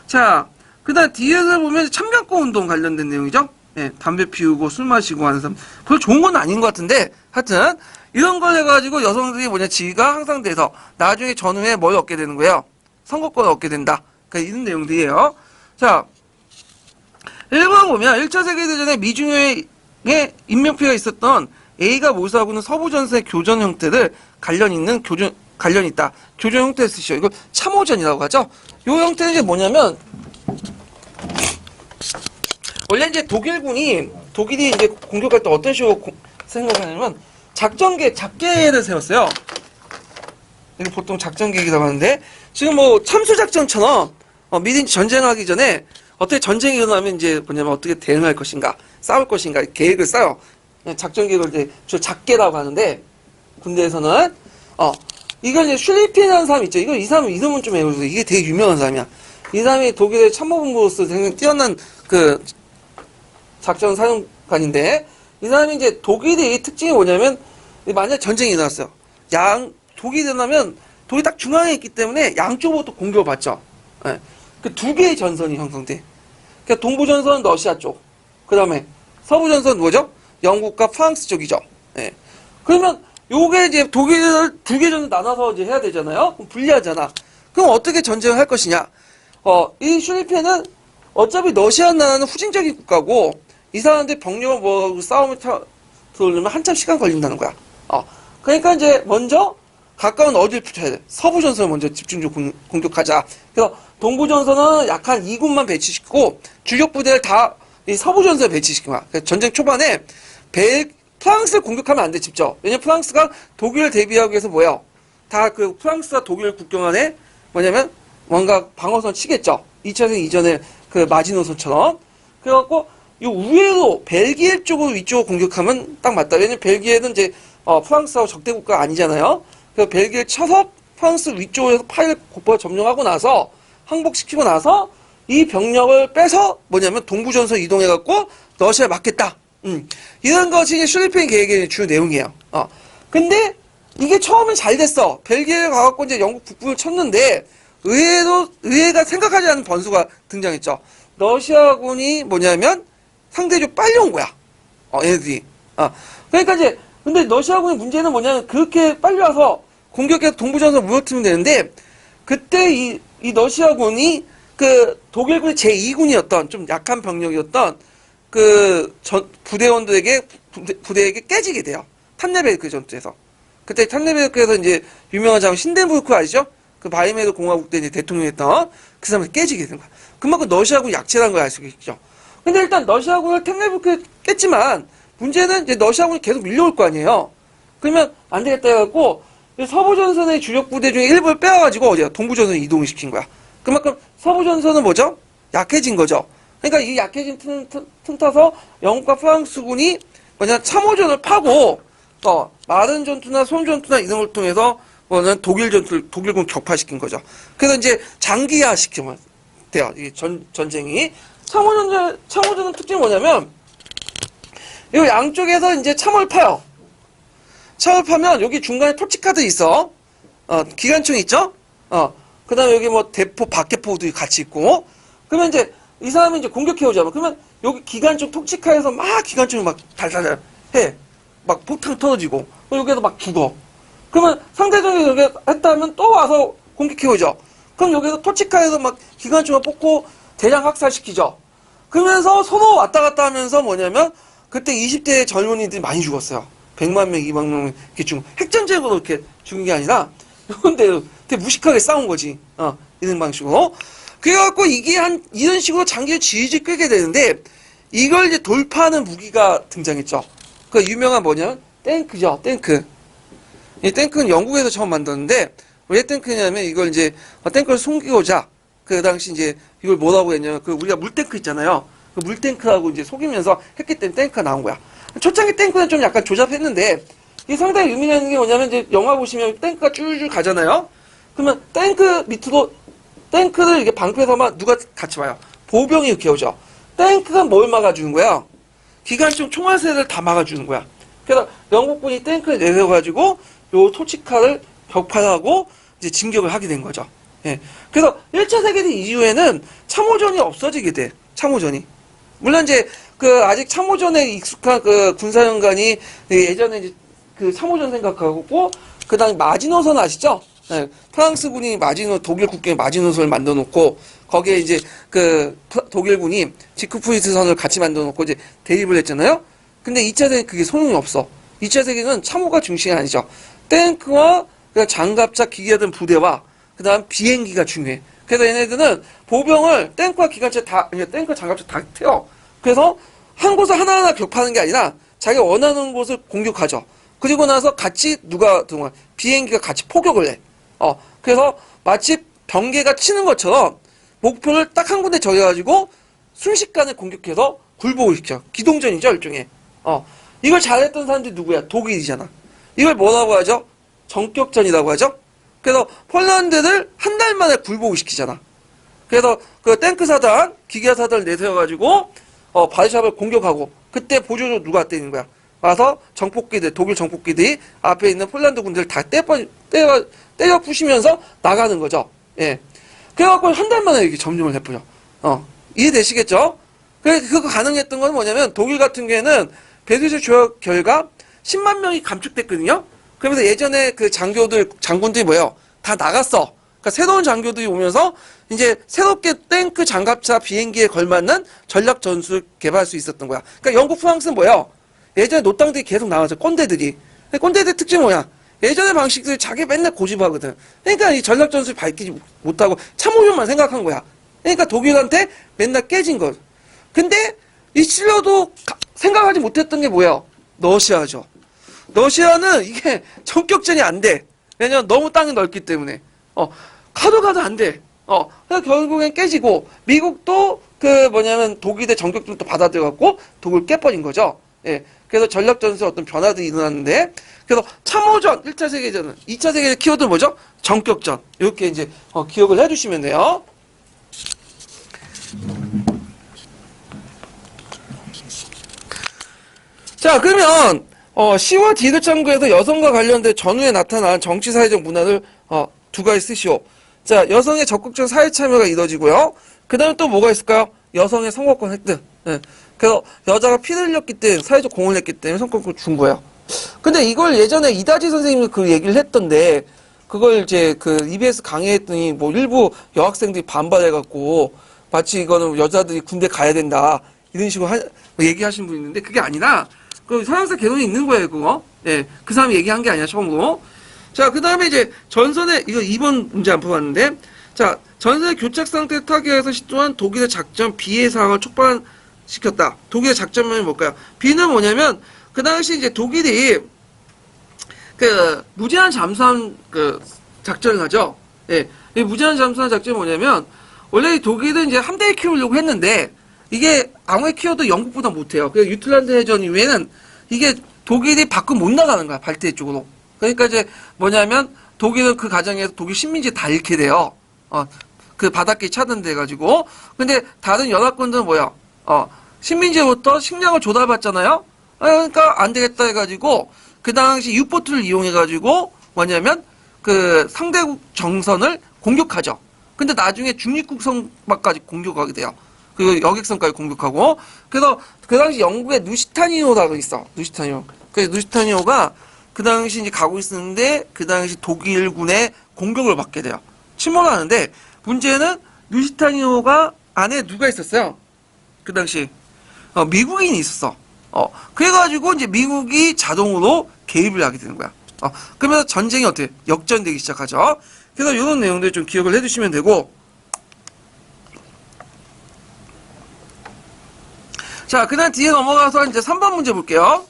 자, 그다음 뒤에서 보면 참정권 운동 관련된 내용이죠. 예, 담배 피우고 술 마시고 하는 사람. 별로 좋은 건 아닌 것 같은데, 하여튼 이런 걸 해가지고 여성들이 뭐냐 지위가 향상돼서 나중에 전후에 뭘 얻게 되는 거예요. 선거권을 얻게 된다. 그러니까 이런 내용들이에요. 자, 1번 보면 1차 세계대전에 미중유의 인명피해가 있었던 A가 몰수하고 있는 서부전선의 교전 형태를 관련 있다. 교전 형태를 쓰시오. 이거 참호전이라고 하죠. 요 형태는 이제 뭐냐면, 원래 이제 독일이 이제 공격할 때 어떤 식으로 생각하냐면, 작계를 세웠어요. 이거 보통 작전 계획이라고 하는데, 지금 뭐 참수작전처럼, 미리 전쟁하기 전에, 어떻게 전쟁이 일어나면 이제 뭐냐면 어떻게 대응할 것인가, 싸울 것인가, 계획을 써요. 작전 계획을 이제 주로 작계라고 하는데, 군대에서는, 이걸 이제 슐리핀이라는 사람 있죠. 이 사람 이름은 좀 외우세요. 이게 되게 유명한 사람이야. 이 사람이 독일의 참모본부로서 굉장히 뛰어난 그 작전 사령관인데, 이 사람이 이제 독일의 특징이 뭐냐면, 만약 전쟁이 일어났어요. 독일이 일어나면, 독일이 딱 중앙에 있기 때문에 양쪽으로 또 공격을 받죠. 예. 그 두 개의 전선이 형성돼. 그러니까 동부전선은 러시아 쪽. 그 다음에 서부전선은 뭐죠? 영국과 프랑스 쪽이죠. 예. 그러면 요게 이제 독일을 두 개 전선 나눠서 이제 해야 되잖아요. 그럼 불리하잖아. 그럼 어떻게 전쟁을 할 것이냐? 이 슐리펜은 어차피 러시아 나라는 후진적인 국가고 이 사람들 병력을 뭐 싸움을 들어오려면 한참 시간 걸린다는 거야. 그러니까 이제 먼저 가까운 어디를 붙여야 돼? 서부전선을 먼저 집중적으로 공격하자. 그래서 동부전선은 약한 2군만 배치시키고 주력 부대를 다 이 서부전선에 배치시킨 거야. 그래서 전쟁 초반에 프랑스를 공격하면 안 돼, 직접. 왜냐면 프랑스가 독일을 대비하기 위해서 뭐야? 다 그 프랑스와 독일 국경 안에 뭐냐면 뭔가 방어선 치겠죠. 2차 세계 이전에 그 마지노선처럼. 그래갖고 이 우회로 벨기에 쪽으로 위쪽으로 공격하면 딱 맞다. 왜냐면 벨기에는 이제 프랑스하고 적대 국가가 아니잖아요. 그래서 벨기에를 쳐서 프랑스 위쪽에서 파일 곧바로 점령하고 나서 항복시키고 나서 이 병력을 빼서 뭐냐면 동부전선 이동해갖고 러시아에 맞겠다. 이런 것이 이제 슐리펜 계획의 주요 내용이에요. 근데 이게 처음엔 잘 됐어. 벨기에 가갖고 이제 영국 북부를 쳤는데 의회가 생각하지 않은 변수가 등장했죠. 러시아군이 뭐냐면 상대적으로 빨리 온 거야. 얘들이. 그러니까 이제 근데 러시아군의 문제는 뭐냐면 그렇게 빨리 와서 공격해서 동부전선 무너뜨리면 되는데 그때 이 러시아군이 그 독일군의 제2군이었던 좀 약한 병력이었던 그 부대원들에게 부대에게 깨지게 돼요. 탄네베르크 전투에서. 그때 탄네베르크에서 이제 유명한 장면 신덴부르크 아시죠? 그 바이메르 공화국 때 이제 대통령이었던 그 사람이 깨지게 된 거야. 그만큼 러시아군 약체라는 걸 알 수 있죠. 근데 일단 러시아군을 탱레브크 깼지만 문제는 이제 러시아군이 계속 밀려올 거 아니에요. 그러면 안 되겠다 해갖고 서부전선의 주력 부대 중에 일부를 빼와가지고 어디야 동부전선에 이동을 시킨 거야. 그만큼 서부전선은 뭐죠? 약해진 거죠. 그러니까 이 약해진 틈 타서 영국과 프랑스군이 뭐냐 참호전을 파고 마른 전투나 솜 전투나 이런 걸 통해서 뭐는 독일군 격파시킨 거죠. 그래서 이제 장기화 시키면 돼요. 이 전쟁이 참호전의 특징이 뭐냐면 이 양쪽에서 이제 참호를 파요. 참호를 파면 여기 중간에 토치카드 있어. 기관총 있죠? 그 다음에 여기 뭐 대포, 박대포도 같이 있고. 그러면 이제 이 사람이 이제 공격해오잖아. 그러면 여기 기관총 토치카에서 막 기관총이 막 달달달 해. 막 폭탄 터지고. 여기에서 막 죽어. 그러면 상대적으로 여기 했다면 또 와서 공격해오죠. 그럼 여기서 토치카에서 막 기관총을 뽑고 대량 학살시키죠. 그러면서 서로 왔다 갔다 하면서 뭐냐면 그때 20대 젊은이들이 많이 죽었어요. 100만 명, 2만 명 이렇게 죽은 핵전쟁으로 이렇게 죽은 게 아니라 근데 되게 무식하게 싸운 거지. 이런 방식으로. 그래갖고 이게 이런 식으로 장기를 질질 끌게 되는데 이걸 이제 돌파하는 무기가 등장했죠. 그 유명한 뭐냐면 탱크죠. 탱크. 이 탱크는 영국에서 처음 만들었는데 왜 탱크냐면 이걸 이제 탱크를 숨기고자 그 당시 이제 이걸 뭐라고 했냐면 그 우리가 물탱크 있잖아요. 그 물탱크라고 이제 속이면서 했기 때문에 탱크가 나온 거야. 초창기 탱크는 좀 약간 조잡했는데 이게 상당히 의미가 있는 게 뭐냐면 이제 영화 보시면 탱크가 쭈쭈 가잖아요. 그러면 탱크 밑으로 탱크를 이게 방패에서만 누가 같이 와요. 보병이 이렇게 오죠. 탱크가 뭘 막아주는 거야? 기관총 총알세를 다 막아주는 거야. 그래서 영국군이 탱크를 내려가지고 요 토치카를 격파하고 이제 진격을 하게 된 거죠. 예. 그래서 1차 세계대전 이후에는 참호전이 없어지게 돼. 참호전이. 물론 이제 그 아직 참호전에 익숙한 그 군사연관이 예전에 이제 그 참호전 생각하고 그 다음에 마지노선 아시죠? 네. 프랑스군이 독일 국경에 마지노선을 만들어 놓고 거기에 이제 그 독일군이 지크푸리트 선을 같이 만들어 놓고 이제 대립을 했잖아요. 근데 2차 세계는 그게 소용이 없어. 2차 세계는 참호가 중심이 아니죠. 탱크와 장갑차 기계든 부대와 그 다음 비행기가 중요해. 그래서 얘네들은 보병을 탱크와 기관차 탱크 장갑차 다 태워. 그래서 한 곳을 하나하나 격파하는 게 아니라 자기가 원하는 곳을 공격하죠. 그리고 나서 같이 비행기가 같이 포격을 해. 그래서 마치 병개가 치는 것처럼 목표를 딱 한 군데 정해가지고 순식간에 공격해서 굴복을 시켜. 기동전이죠, 일종의. 이걸 잘했던 사람들이 누구야? 독일이잖아. 이걸 뭐라고 하죠? 전격전이라고 하죠? 그래서 폴란드를 한 달 만에 굴복을 시키잖아. 그래서 그 탱크 사단, 기계 사단을 내세워가지고 바르샤바를 공격하고 그때 보조로 누가 때리는 거야? 와서 독일 정폭기들이 앞에 있는 폴란드 군대를 다 때려 부시면서 나가는 거죠. 예. 그래갖고 한 달 만에 이렇게 점령을 해버려. 이해되시겠죠? 그거 가능했던 건 뭐냐면 독일 같은 경우에는 베르사유 조약 결과 10만 명이 감축됐거든요. 그러면서 예전에 그 장군들이 뭐예요? 다 나갔어. 그러니까 새로운 장교들이 오면서 이제 새롭게 탱크, 장갑차, 비행기에 걸맞는 전략 전술을 개발할 수 있었던 거야. 그러니까 영국, 프랑스는 뭐예요? 예전에 노땅들이 계속 나와서 꼰대들이. 꼰대들 특징이 뭐야? 예전의 방식들이 자기 맨날 고집하거든. 그러니까 이 전략 전술 밝히지 못하고 참호전만 생각한 거야. 그러니까 독일한테 맨날 깨진 거. 근데 이 실려도 생각하지 못했던 게 뭐예요? 러시아죠. 러시아는 이게 전격전이 안 돼. 왜냐면 너무 땅이 넓기 때문에. 가도 안 돼. 그래서 결국엔 깨지고, 미국도 독일의 전격전도 받아들여갖고, 독을 깨버린 거죠. 예. 그래서 전략전술에 어떤 변화들이 일어났는데, 그래서 참호전, 1차 세계전은, 2차 세계전 키워드 뭐죠? 전격전. 이렇게 이제, 기억을 해주시면 돼요. 자, 그러면, 시와 디귿 장구에서 여성과 관련된 전후에 나타난 정치 사회적 문화를 두 가지 쓰시오. 자, 여성의 적극적 사회 참여가 이루어지고요. 그 다음에 또 뭐가 있을까요? 여성의 선거권 획득. 예. 그래서 여자가 피를 흘렸기 때문에 사회적 공헌을 했기 때문에 선거권을 준 거예요. 근데 이걸 예전에 이다지 선생님이 그 얘기를 했던데 그걸 이제 그 EBS 강의했더니 뭐 일부 여학생들이 반발해갖고 마치 이거는 여자들이 군대 가야 된다 이런 식으로 얘기하신 분이 있는데 그게 아니라 그 서양사 개론이 있는 거예요, 그거. 예. 그 사람이 얘기한 게 아니야, 처음으로. 자, 그 다음에 이제 전선의, 이거 2번 문제 안 풀어봤는데, 자, 전선의 교착 상태 타격에서 시도한 독일의 작전 B의 상황을 촉발시켰다. 독일의 작전명이 뭘까요? B는 뭐냐면, 그 당시 이제 독일이, 무제한 잠수함, 작전을 하죠. 예. 이 무제한 잠수함 작전이 뭐냐면, 원래 이 독일은 이제 함대에 키우려고 했는데, 이게 아무리 키워도 영국보다 못해요. 그래서 유틀란드 해전 이후에는, 이게 독일이 밖으로 못 나가는 거야, 발트해 쪽으로. 그러니까 이제 뭐냐면, 독일은 그 과정에서 독일 식민지 다 잃게 돼요. 그 바닷길 차단돼가지고. 근데 다른 연합군들은 뭐야? 식민지로부터 식량을 조달받잖아요? 그러니까 안 되겠다 해가지고, 그 당시 유보트를 이용해가지고, 뭐냐면, 그 상대국 정선을 공격하죠. 근데 나중에 중립국 선박까지 공격하게 돼요. 그리고 여객선까지 공격하고. 그래서 그 당시 영국의 누시타니오라고 있어. 누시타니오. 그래서 누시타니오가 그 당시 이제 가고 있었는데, 그 당시 독일군의 공격을 받게 돼요. 침몰하는데, 문제는 누시타니오가 안에 누가 있었어요? 그 당시. 미국인이 있었어. 그래가지고 이제 미국이 자동으로 개입을 하게 되는 거야. 그러면서 전쟁이 어떻게 역전되기 시작하죠. 그래서 이런 내용들 좀 기억을 해두시면 되고. 자, 그다음 뒤에 넘어가서 이제 3번 문제 볼게요.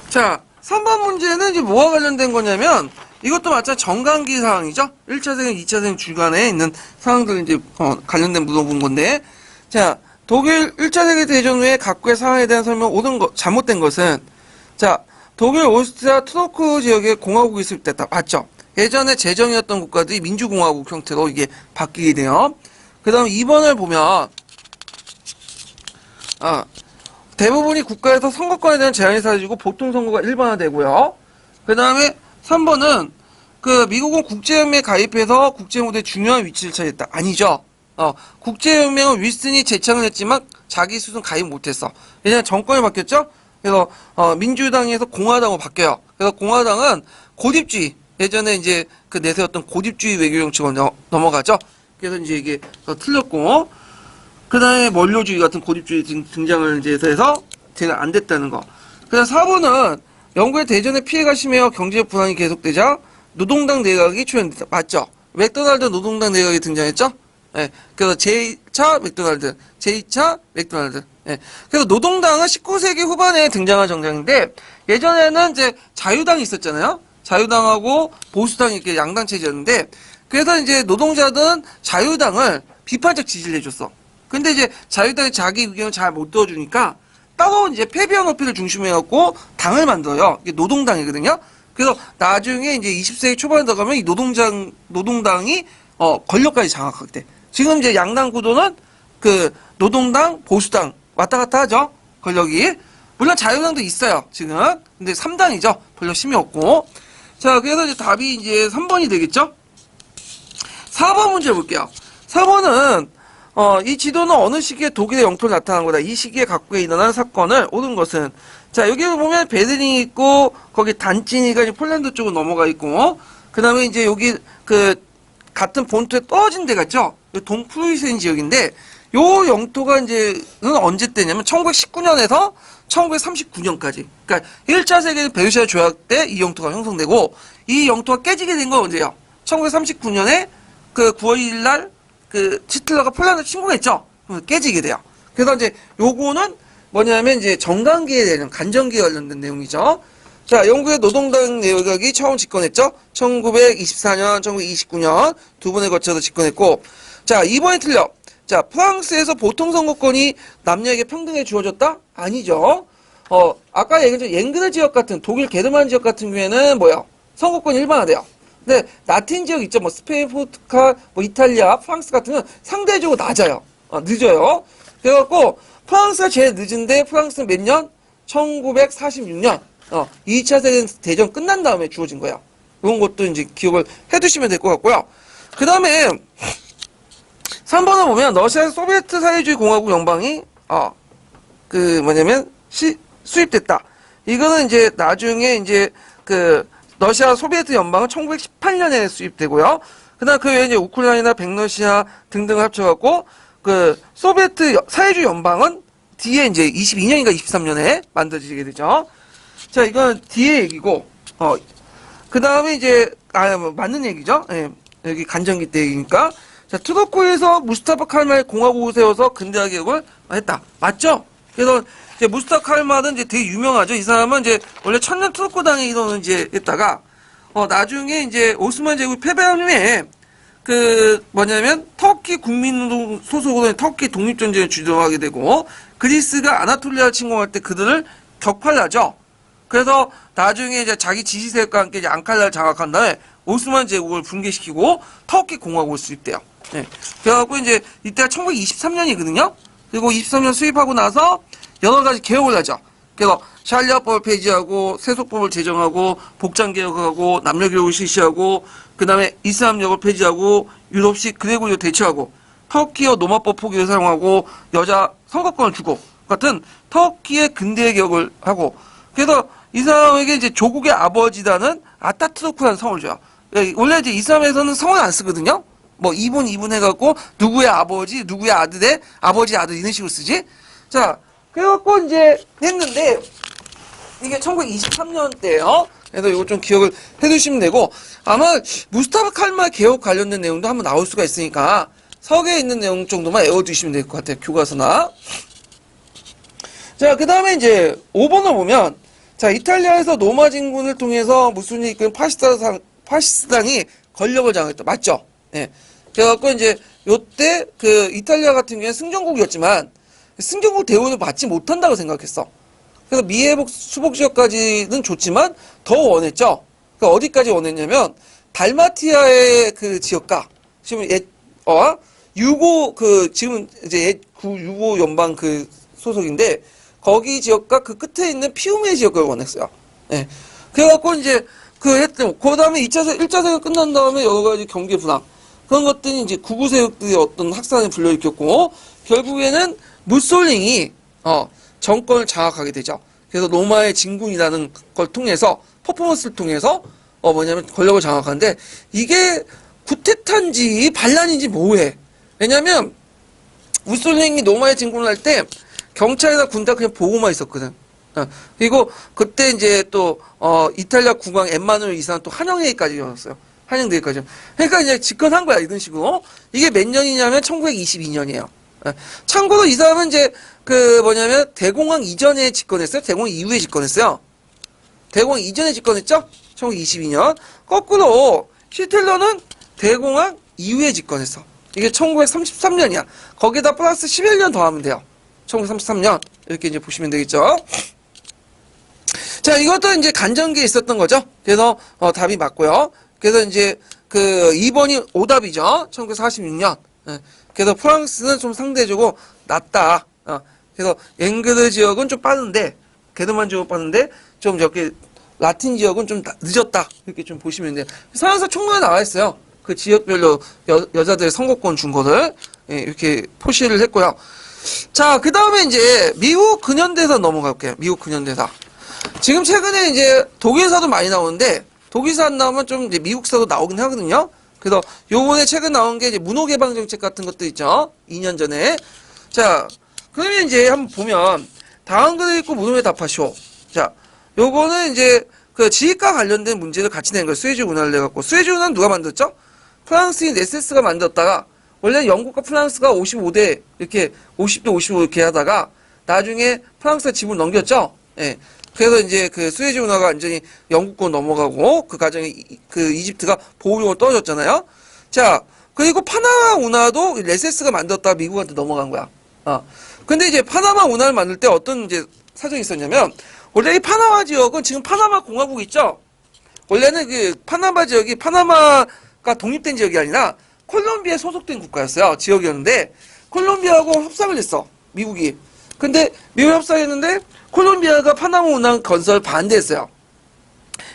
자, 3번 문제는 이제 뭐와 관련된 거냐면, 이것도 마찬가지 정강기 사항이죠? 1차 세계, 2차 세계 주간에 있는 사항들 이제, 관련된 물어본 건데, 자, 독일 1차 세계 대전 후에 각국의 상황에 대한 설명, 잘못된 것은, 자, 독일, 오스트리아, 트로크 지역에 공화국이 있을 때 맞죠? 예전에 제정이었던 국가들이 민주공화국 형태로 이게 바뀌게 돼요. 그 다음 2번을 보면, 대부분이 국가에서 선거권에 대한 제한이 사라지고 보통 선거가 일반화되고요. 그 다음에 3번은 미국은 국제연맹에 가입해서 국제무대에 중요한 위치를 차지했다. 아니죠. 국제연맹은 윌슨이 제창을 했지만 자기 스스로 가입 못했어. 왜냐면 정권이 바뀌었죠. 그래서 민주당에서 공화당으로 바뀌어요. 그래서 공화당은 고립주의, 예전에 이제 내세웠던 고립주의 외교 정책으로 넘어가죠. 그래서 이제 이게 틀렸고, 그 다음에 원료주의 같은 고립주의 등장을 이제 해서 제가 안 됐다는 거. 그다음 4번은 영국의 대전의 피해가 심해요. 경제 불안이 계속되자 노동당 내각이 출현됐다. 맞죠? 맥도날드 노동당 내각이 등장했죠? 예. 그래서 제2차 맥도날드, 제2차 맥도날드. 예. 그래서 노동당은 19세기 후반에 등장한 정당인데, 예전에는 이제 자유당이 있었잖아요? 자유당하고 보수당이 이렇게 양당 체제였는데, 그래서 이제 노동자들은 자유당을 비판적 지지를 해줬어. 근데 이제 자유당이 자기 의견을 잘 못 들어주니까 따로 이제 패배한 어필을 중심해갖고 당을 만들어요. 이게 노동당이거든요. 그래서 나중에 이제 20세기 초반에 들어가면 이 노동당이 권력까지 장악하게 돼. 지금 이제 양당 구도는 노동당, 보수당 왔다 갔다 하죠. 권력이. 물론 자유당도 있어요. 지금. 근데 3당이죠. 권력 힘이 없고. 자, 그래서 이제 답이 이제 3번이 되겠죠. 4번 문제 볼게요. 4번은 이 지도는 어느 시기에 독일의 영토를 나타난 거다. 이 시기에 각국에 일어난 사건을 옳은 것은, 자, 여기 보면 베를린이 있고, 거기 단찌니가 이제 폴란드 쪽으로 넘어가 있고, 그 다음에 이제 여기 같은 본토에 떨어진 데가 있죠? 동프루이센 지역인데, 요 영토가 이제는 언제 때냐면 1919년에서 1939년까지. 그러니까 1차 세계 베르사유 조약 때 이 영토가 형성되고, 이 영토가 깨지게 된 건 언제예요? 1939년에 9월 1일 날 히틀러가 폴란드를 침공했죠. 깨지게 돼요. 그래서 이제 요거는 뭐냐면 이제 정강기에 대한 간정기에 관련된 내용이죠. 자, 영국의 노동당 내각이 처음 집권했죠. 1924년, 1929년 두 번에 걸쳐서 집권했고, 자, 2번이 틀려. 자, 프랑스에서 보통 선거권이 남녀에게 평등하게 주어졌다? 아니죠. 아까 얘기했던 옌그르 지역 같은 독일 게르만 지역 같은 경우에는 뭐야? 선거권이 일반화돼요. 근데 라틴 지역 있죠. 스페인, 포르투갈, 이탈리아, 프랑스 같은 건 상대적으로 낮아요. 늦어요. 그래갖고 프랑스가 제일 늦은데 프랑스는 몇 년? 1946년. 2차 세계 대전 끝난 다음에 주어진 거예요. 이런 것도 이제 기억을 해두시면 될 것 같고요. 그 다음에 3번을 보면 러시아 소비에트 사회주의 공화국 연방이 수입됐다. 이거는 이제 나중에 이제 러시아 소비에트 연방은 1918년에 수입되고요. 그다음 그 외에 이제 우크라이나, 백러시아 등등을 합쳐갖고 소비에트 사회주의 연방은 뒤에 이제 22년인가 23년에 만들어지게 되죠. 자, 이건 뒤에 얘기고, 그 다음에 이제, 맞는 얘기죠. 예, 여기 간정기 때 얘기니까. 자, 투르크에서 무스타파 칼말 공화국을 세워서 근대화 개혁을 했다. 맞죠? 그래서 이제 무스타파 칼말은 이제 되게 유명하죠. 이 사람은 이제 원래 천년 투르크당에 이동을 이제 했다가, 나중에 이제 오스만 제국 패배한 후에 뭐냐면 터키 국민운동 소속으로 터키 독립전쟁을 주도하게 되고 그리스가 아나톨리아를 침공할 때 그들을 격파하죠. 그래서 나중에 이제 자기 지시세력과 함께 이제 앙칼라를 장악한 다음에 오스만 제국을 붕괴시키고 터키 공화국을 수립돼요. 네. 그래갖고 이제 이때가 1923년이거든요. 그리고 23년 수립하고 나서 여러 가지 개혁을 하죠. 그래서 샬리아법을 폐지하고 세속법을 제정하고 복장 개혁하고 남녀 교육을 실시하고 그 다음에 이슬람력을 폐지하고 유럽식 그레고리를 대체하고 터키어 노마법 포기를 사용하고 여자 선거권을 주고 같은 터키의 근대 개혁을 하고 그래서 이 사람에게 이제 조국의 아버지라는 아타투르크라는 성을 줘요. 원래 이제 이슬람에서는 성을 안 쓰거든요. 뭐 이분 해갖고 누구의 아버지 누구의 아들의 아버지 아들 이런 식으로 쓰지. 자 그래갖고 이제 했는데 이게 1923년 때예요. 그래서 이거 좀 기억을 해두시면 되고 아마 무스타파 칼말 개혁 관련된 내용도 한번 나올 수가 있으니까 석에 있는 내용 정도만 외워두시면 될 것 같아요. 교과서나. 자, 그 다음에 이제 5번을 보면 자 이탈리아에서 로마 진군을 통해서 무솔리니 이끄는 파시스당이 권력을 장악했다. 맞죠? 예. 그래갖고 이제 요때 이탈리아 같은 경우에는 승전국이었지만 승전국 대우를 받지 못한다고 생각했어. 그래서 미해복 수복 지역까지는 좋지만 더 원했죠. 그러니까 어디까지 원했냐면 달마티아의 지역가 지금 유고 지금 이제 유고 연방 소속인데 거기 지역과 끝에 있는 피우메 지역을 원했어요. 예. 그래갖고 이제 했던 그 다음에 1차 세계가 끝난 다음에 여러 가지 경제 불황 그런 것들이 이제 구구 세력들이 어떤 확산을 불러일으켰고 결국에는 무솔리니 정권을 장악하게 되죠. 그래서 로마의 진군이라는 걸 통해서 퍼포먼스를 통해서 뭐냐면 권력을 장악하는데 이게 구테타인지 반란인지 모호해. 왜냐면 무솔리니 로마의 진군을 할 때 경찰이나 군대가 그냥 보고만 있었거든. 그리고 그때 이제 또 이탈리아 국왕 엠마누엘 이사는 또 한영회의까지 열었어요. 한영대회까지. 그러니까 이제 집권한 거야 이런 식으로. 이게 몇 년이냐면 1922년이에요. 참고로 이 사람은 이제 뭐냐면 대공황 이전에 집권했어요. 대공황 이후에 집권했어요. 대공황 이전에 집권했죠? 1922년. 거꾸로 히틀러는 대공황 이후에 집권했어. 이게 1933년이야. 거기다 플러스 11년 더하면 돼요. 1933년 이렇게 이제 보시면 되겠죠. 자, 이것도 이제 간전기에 있었던 거죠. 그래서 답이 맞고요. 그래서 이제 2번이 오답이죠. 1946년. 그래서 프랑스는 좀 상대적으로 낮다. 그래서 앵그르 지역은 좀 빠른데 게르만 지역은 빠른데 좀 이렇게 라틴 지역은 좀 늦었다. 이렇게 좀 보시면 돼요. 서양사 총론에 나와 있어요. 그 지역별로 여자들 선거권 준 거를 이렇게 표시를 했고요. 자, 그 다음에 이제 미국 근현대사 넘어갈게요. 미국 근현대사. 지금 최근에 이제 독일사도 많이 나오는데 독일사 안 나오면 좀 이제 미국사도 나오긴 하거든요. 그래서 요번에 최근 나온 게 이제 문호개방정책 같은 것도 있죠. 2년 전에. 자, 그러면 이제 한번 보면 다음 글에 있고 문호에 답하시오. 자, 요거는 이제 지휘과 관련된 문제를 같이 낸 거예요. 수에즈 운하를 내갖고. 수에즈 운하는 누가 만들었죠? 프랑스인 네세스가 만들었다가 원래 영국과 프랑스가 55대 이렇게 50대 55 이렇게 하다가 나중에 프랑스가 지분을 넘겼죠. 예. 그래서 이제 수에즈 운하가 완전히 영국권 넘어가고 그 과정에 이집트가 보호용으로 떨어졌잖아요. 자, 그리고 파나마 운하도 네세스가 만들었다가 미국한테 넘어간 거야. 근데 이제 파나마 운하를 만들 때 어떤 이제 사정이 있었냐면 원래 이 파나마 지역은 지금 파나마 공화국 있죠. 원래는 파나마 지역이 파나마가 독립된 지역이 아니라 콜롬비아에 소속된 국가였어요. 지역이었는데 콜롬비아하고 협상을 했어. 미국이. 근데 미국이 협상했는데 콜롬비아가 파나마 운항 건설 반대했어요.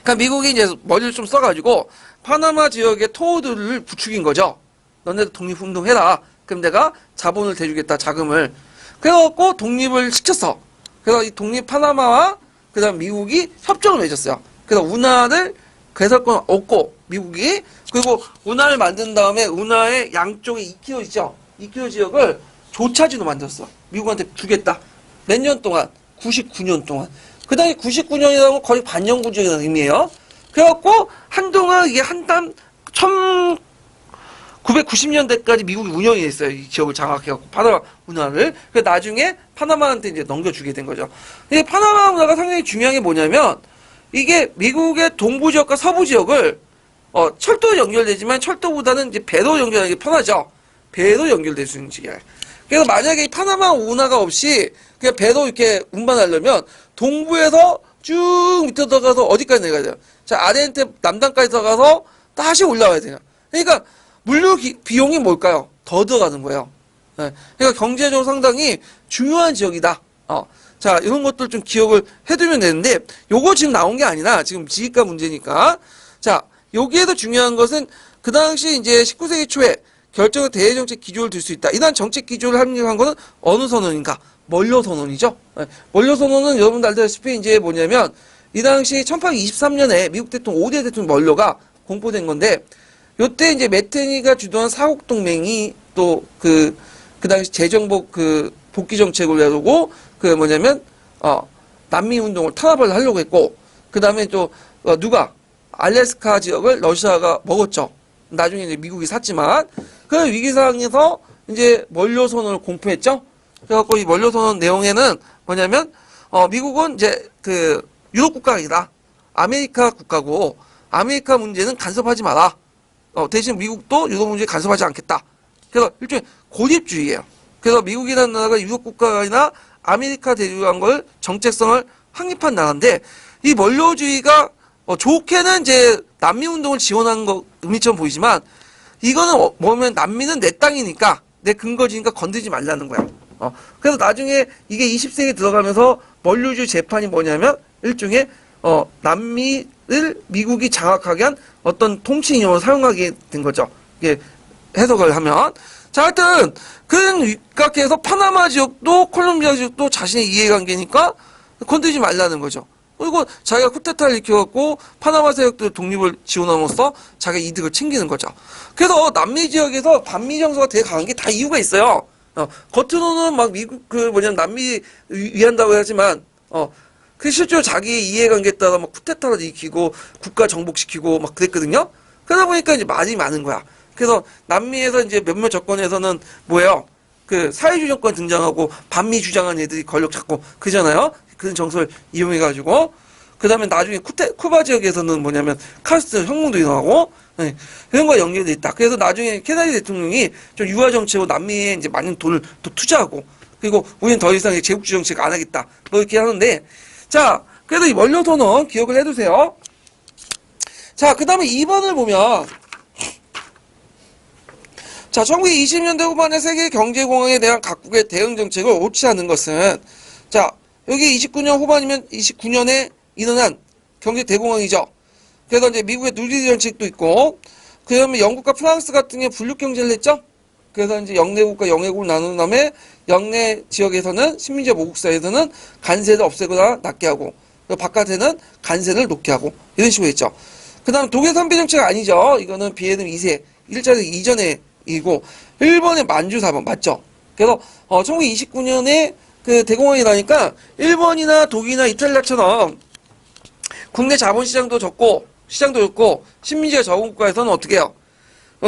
그러니까 미국이 이제 머리를 좀 써가지고 파나마 지역의 토호들을 부추긴 거죠. 너네도 독립운동해라. 그럼 내가 자본을 대주겠다. 자금을. 그래갖고 독립을 시켰어. 그래서 이 독립 파나마와 그 다음 미국이 협정을 맺었어요. 그래서 운하를 개설권 얻고 미국이 그리고 운하를 만든 다음에 운하의 양쪽에 2km 있죠. 2km 지역을 조차지로 만들었어. 미국한테 주겠다. 몇 년 동안? 99년 동안. 그 당시 99년이라면 거의 반영구적이라는 의미예요. 그래갖고 한동안 이게 한담 1990년대까지 미국이 운영이 됐어요. 이 지역을 장악해갖고 파나마 운하를. 그래서 나중에 파나마한테 이제 넘겨주게 된 거죠. 이 파나마 운하가 상당히 중요한 게 뭐냐면 이게 미국의 동부 지역과 서부 지역을 철도로 연결되지만 철도보다는 이제 배로 연결하는 게 편하죠. 배로 연결될 수 있는 지역이에요. 그래서 만약에 이 파나마 운하가 없이 그냥 배로 이렇게 운반하려면 동부에서 쭉 밑으로 들어가서 어디까지 내려가야 돼요? 자, 아르헨티나 남단까지 들어가서 다시 올라와야 돼요. 그러니까 물류 비용이 뭘까요? 더 들어가는 거예요. 네. 그러니까 경제적으로 상당히 중요한 지역이다. 자, 이런 것들 좀 기억을 해두면 되는데 요거 지금 나온 게 아니라 지금 지휘과 문제니까. 자, 여기에서 중요한 것은 그 당시 이제 19세기 초에 결정의 대외정책 기조를 둘 수 있다. 이러한 정책 기조를 합리화한 것은 어느 선언인가? 멀로 선언이죠. 네. 멀로 선언은 여러분들 알다시피 이제 뭐냐면 이 당시 1823년에 미국 대통령 5대 대통령 멀로가 공포된 건데 요때 이제 매트니가 주도한 사국 동맹이 또 그 당시 재정복 복귀 정책을 내놓고 뭐냐면 난민 운동을 탄압을 하려고 했고 그 다음에 또 누가 알래스카 지역을 러시아가 먹었죠. 나중에 이제 미국이 샀지만 그 위기 상황에서 이제 멀로 선언을 공포했죠. 그래갖고 이 멀로 선언 내용에는 뭐냐면 미국은 이제 유럽 국가가 아니라 아메리카 국가고 아메리카 문제는 간섭하지 마라. 대신 미국도 유럽 문제에 간섭하지 않겠다. 그래서 일종의 고립주의예요. 그래서 미국이라는 나라가 유럽 국가가 아니라 아메리카 대륙한 걸 정체성을 확립한 나라인데 이 멀로주의가 좋게는 이제 난민 운동을 지원한 거 의미처럼 보이지만 이거는 뭐냐면 난민은 내 땅이니까 내 근거지니까 건드리지 말라는 거야. 그래서 나중에 이게 20세기 들어가면서 멀로주의 재판이 뭐냐면 일종의 남미를 미국이 장악하게 한 어떤 통치 이념을 사용하게 된 거죠. 이게 해석을 하면. 자, 하여튼, 그런 위각해서 파나마 지역도 콜롬비아 지역도 자신의 이해관계니까 건드리지 말라는 거죠. 그리고 자기가 쿠데타를 일으켜갖고 파나마 세력들 독립을 지원함으로써 자기가 이득을 챙기는 거죠. 그래서 남미 지역에서 반미 정서가 되게 강한 게 다 이유가 있어요. 겉으로는 막 미국, 남미 위한다고 하지만, 실제로 자기의 이해관계에 따라 막 쿠데타를 일으키고 국가 정복시키고 막 그랬거든요. 그러다 보니까 이제 말이 많은 거야. 그래서 남미에서 이제 몇몇 정권에서는 뭐예요? 사회주의 정권 등장하고 반미 주장한 애들이 권력 잡고 그러잖아요. 그런 정서를 이용해가지고 그 다음에 나중에 쿠바 지역에서는 뭐냐면 카스트 혁명도 일어나고 네, 그런 거와 연결돼 있다. 그래서 나중에 케네디 대통령이 좀 유화 정책으로 남미에 이제 많은 돈을 또 투자하고 그리고 우리는 더 이상 제국주의 정책 안 하겠다. 뭐 이렇게 하는데 자, 그래도 이 멀로 선언 기억을 해두세요. 자, 그 다음에 2번을 보면 자, 1920년대 후반에 세계 경제공황에 대한 각국의 대응 정책을 옳지 않은 것은 자, 여기 29년 후반이면 29년에 일어난 경제 대공황이죠. 그래서 이제 미국의 뉴딜 정책도 있고 그 다음에 영국과 프랑스 같은 게 분류 경제를 했죠. 그래서 이제 영내국과 영해국을 나눈 다음에 영내 지역에서는 식민지 모국사에서는 간세를 없애거나 낮게 하고 바깥에는 간세를 높게 하고 이런 식으로 했죠. 그 다음 독일 선비 정책 아니죠. 이거는 비에름 2세 1차 이전에 이고 일본의 만주 사범 맞죠? 그래서 1929년에 대공황이 나니까 일본이나 독일이나 이탈리아처럼 국내 자본시장도 적고 시장도 적고 식민지가 적은 국가에서는 어떻게 해요?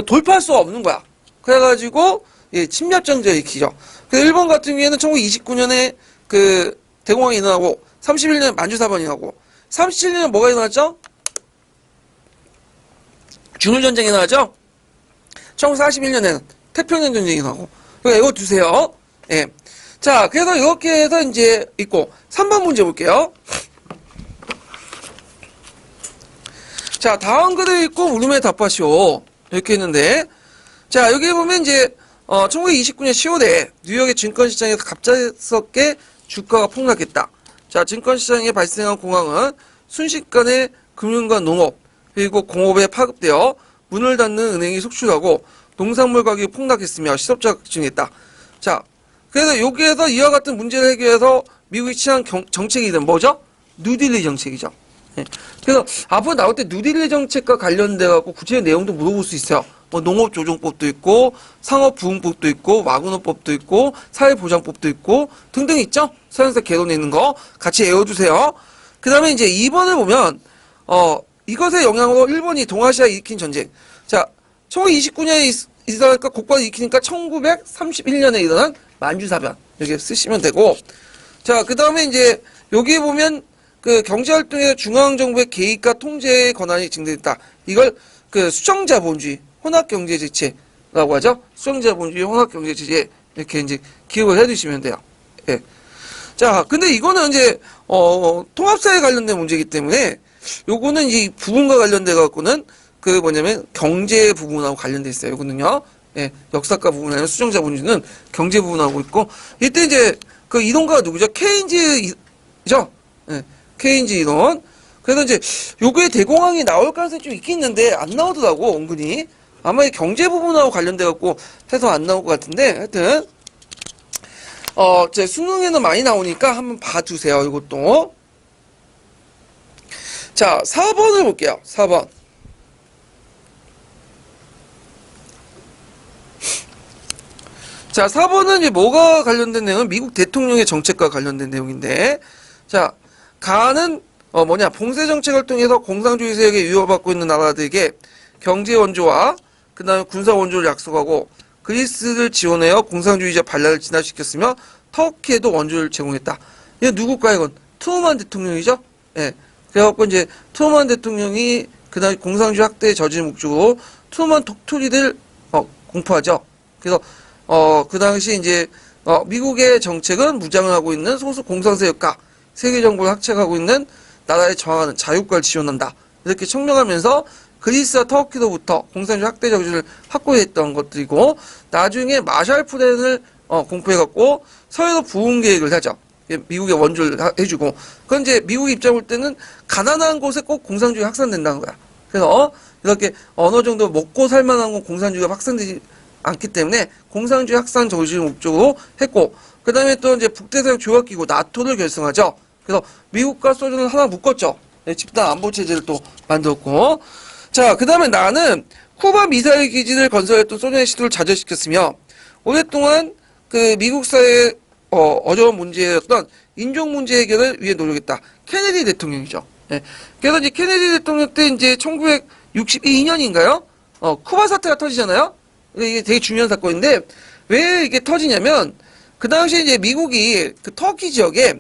돌파할 수가 없는 거야. 그래가지고 침략정제 일으키죠. 그래서 일본 같은 경우에는 1929년에 대공황이 일어나고 31년에 만주사범이 나고 37년에 뭐가 일어났죠? 중일전쟁이 일어나죠? 1941년에는 태평양 전쟁이 나고 이거 두세요. 예. 자, 그래서 이렇게 해서 이제 있고 3번 문제 볼게요. 자, 다음 글을 읽고 물음에 답하시오. 이렇게 했는데 자, 여기 보면 이제 1929년 10월에 뉴욕의 증권시장에서 갑작스럽게 주가가 폭락했다. 자, 증권시장에 발생한 공황은 순식간에 금융과 농업 그리고 공업에 파급되어 문을 닫는 은행이 속출하고 농산물 가격이 폭락했으며 실업자가 급증했다. 자, 그래서 여기에서 이와 같은 문제를 해결해서 미국이 취한 정책이 뭐죠? 뉴딜리 정책이죠. 네. 그래서 앞으로 나올 때 뉴딜리 정책과 관련돼 갖고 구체적인 내용도 물어볼 수 있어요. 뭐 농업조정법도 있고 상업부흥법도 있고 와군업법도 있고 사회보장법도 있고 등등 있죠. 서양사 개론에 있는 거 같이 외워두세요. 그 다음에 이제 2번을 보면 이것의 영향으로 일본이 동아시아에 일으킨 전쟁. 자, 1929년에 일어나니까 곡관을 일으키니까 1931년에 일어난 만주사변 여기 쓰시면 되고, 자, 그 다음에 이제 여기 보면 그 경제활동에 중앙정부의 개입과 통제의 권한이 증대됐다. 이걸 그 수정자본주의 혼합경제제체라고 하죠. 수정자본주의 혼합경제제체 이렇게 이제 기억을 해두시면 돼요. 예. 자, 근데 이거는 이제 통합사회 관련된 문제이기 때문에 요거는 이 부분과 관련돼 갖고는 그 뭐냐면 경제 부분하고 관련돼 있어요. 요거는요. 예. 역사과 부분하고 수정자본주의는 경제 부분하고 있고, 이때 이제 그 이론가가 누구죠? 케인즈죠. 예. 케인즈 이론. 그래서 이제 요거에 대공황이 나올 가능성이 좀 있긴 있는데 안 나오더라고, 은근히. 아마 이 경제 부분하고 관련돼 갖고 해서 안 나올 것 같은데, 하여튼 제 수능에는 많이 나오니까 한번 봐두세요. 이것도. 자, 4번을 볼게요. 4번. 자, 4번은 이제 뭐가 관련된 내용은 미국 대통령의 정책과 관련된 내용인데, 자, 가는 봉쇄 정책을 통해서 공산주의 세력에 위협받고 있는 나라들에게 경제 원조와 그 다음에 군사 원조를 약속하고 그리스를 지원하여 공산주의자 반란을 진압시켰으며 터키에도 원조를 제공했다. 이건 누굴까? 이건 트루먼 대통령이죠. 예. 그래갖고 이제 트루먼 대통령이 그 다음에 공산주의 학대에 저지른 목적으로 트루먼 독트린을 공포하죠. 그래서 그 당시 이제 미국의 정책은 무장을 하고 있는 소수 공산세력과 세계 정부를 학책하고 있는 나라에 저항하는 자유국가를 지원한다. 이렇게 청명하면서 그리스와 터키로부터 공산주의 학대 저지를 확고했던 것들이고, 나중에 마샬 플랜을 공포해갖고 서해로 부흥 계획을 하죠. 미국의 원조를 해주고, 그건 이제 미국 입장 볼 때는 가난한 곳에 꼭 공산주의 확산된다는 거야. 그래서 이렇게 어느 정도 먹고 살만한 건 공산주의가 확산되지 않기 때문에 공산주의 확산 저지를 목적으로 했고, 그 다음에 또 이제 북대서양 조약기구 나토를 결성하죠. 그래서 미국과 소련을 하나 묶었죠. 네, 집단 안보 체제를 또 만들었고, 자, 그 다음에 나는 쿠바 미사일 기지를 건설했던 소련의 시도를 좌절시켰으며 오랫동안 그 미국 사회의 어려운 문제였던 인종 문제 해결을 위해 노력했다. 케네디 대통령이죠. 네. 그래서 이제 케네디 대통령 때 이제 1962년인가요? 쿠바 사태가 터지잖아요. 이게 되게 중요한 사건인데 왜 이게 터지냐면 그 당시에 이제 미국이 그 터키 지역에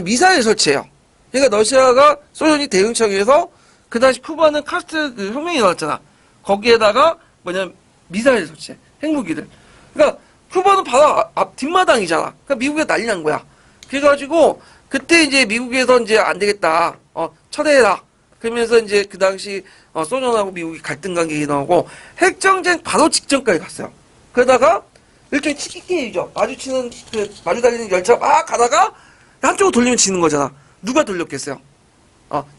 미사일 설치해요. 그러니까 러시아가 소련이 대응하기 위해서 그 당시 쿠바는 카스트 그 혁명이 나왔잖아. 거기에다가 미사일 설치해. 핵무기를. 그러니까 쿠바는 바로 앞 뒷마당이잖아. 그러니까 미국에 난리 난 거야. 그래가지고 그때 이제 미국에서 이제 안 되겠다. 철회해라. 그러면서 이제 그 당시 소련하고 미국이 갈등 관계가 나오고 핵전쟁 바로 직전까지 갔어요. 그러다가 일종의 치킨게임이죠. 마주 달리는 열차 막 가다가 한쪽으로 돌리면 지는 거잖아. 누가 돌렸겠어요?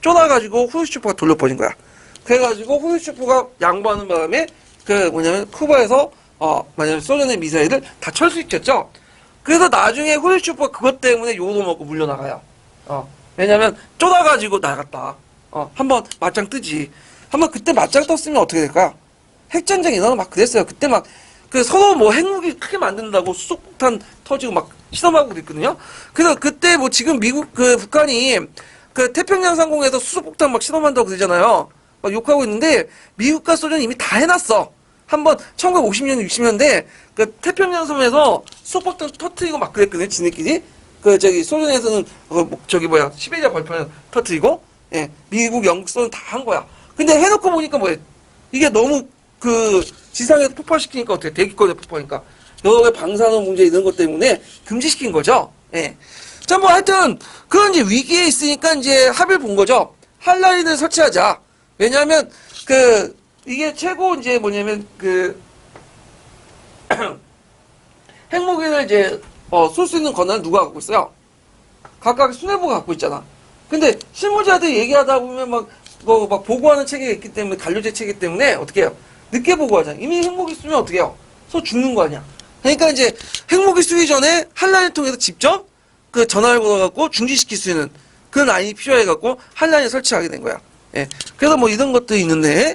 쫄아가지고 후르츠초프가 돌려버린 거야. 그래가지고 후르츠초프가 양보하는 바람에 쿠바에서 만약에 소련의 미사일을 다 철수시켰죠. 그래서 나중에 후르츠초프가 그것 때문에 욕을 먹고 물려나가요. 왜냐면 쫄아가지고 나갔다. 한번 맞짱 뜨지. 한번 그때 맞짱 떴으면 어떻게 될까? 핵전쟁이 일어나고 막 그랬어요. 그때 막 서로 핵무기 크게 만든다고 수소폭탄 터지고 막 실험하고 그랬거든요. 그래서 그때 지금 미국 북한이 태평양 상공에서 수소폭탄 막 실험한다고 그러잖아요. 막 욕하고 있는데 미국과 소련이 이미 다 해놨어. 한번 1950년, 60년대 태평양 섬에서 수소폭탄 터트리고 막 그랬거든요. 지네끼리. 소련에서는 시베리아 벌판 터트리고, 예, 미국, 영국, 소련 다 한 거야. 근데 해놓고 보니까 이게 너무 지상에서 폭발시키니까 어떻게 대기권에 폭발하니까 여러 개 방사능 문제 이런 것 때문에 금지시킨 거죠. 예. 자, 하여튼 그건 이제 위기에 있으니까 이제 합의를 본 거죠. 한라인을 설치하자. 왜냐하면 이게 최고 이제 핵무기를 이제 쏠 수 있는 권한을 누가 갖고 있어요? 각각 수뇌부가 갖고 있잖아. 근데 실무자들이 얘기하다 보면 보고하는 체계가 있기 때문에 관료제 체계 때문에 어떻게 해요? 늦게 보고하잖아. 이미 핵무기 쓰면 어떻게 해요? 서 죽는 거 아니야. 그러니까 이제 핵무기 쓰기 전에 한라인을 통해서 직접 전화를 걸어갖고 중지시킬 수 있는 그런 라인이 필요해갖고 한라인을 설치하게 된 거야. 예. 그래서 이런 것들이 있는데,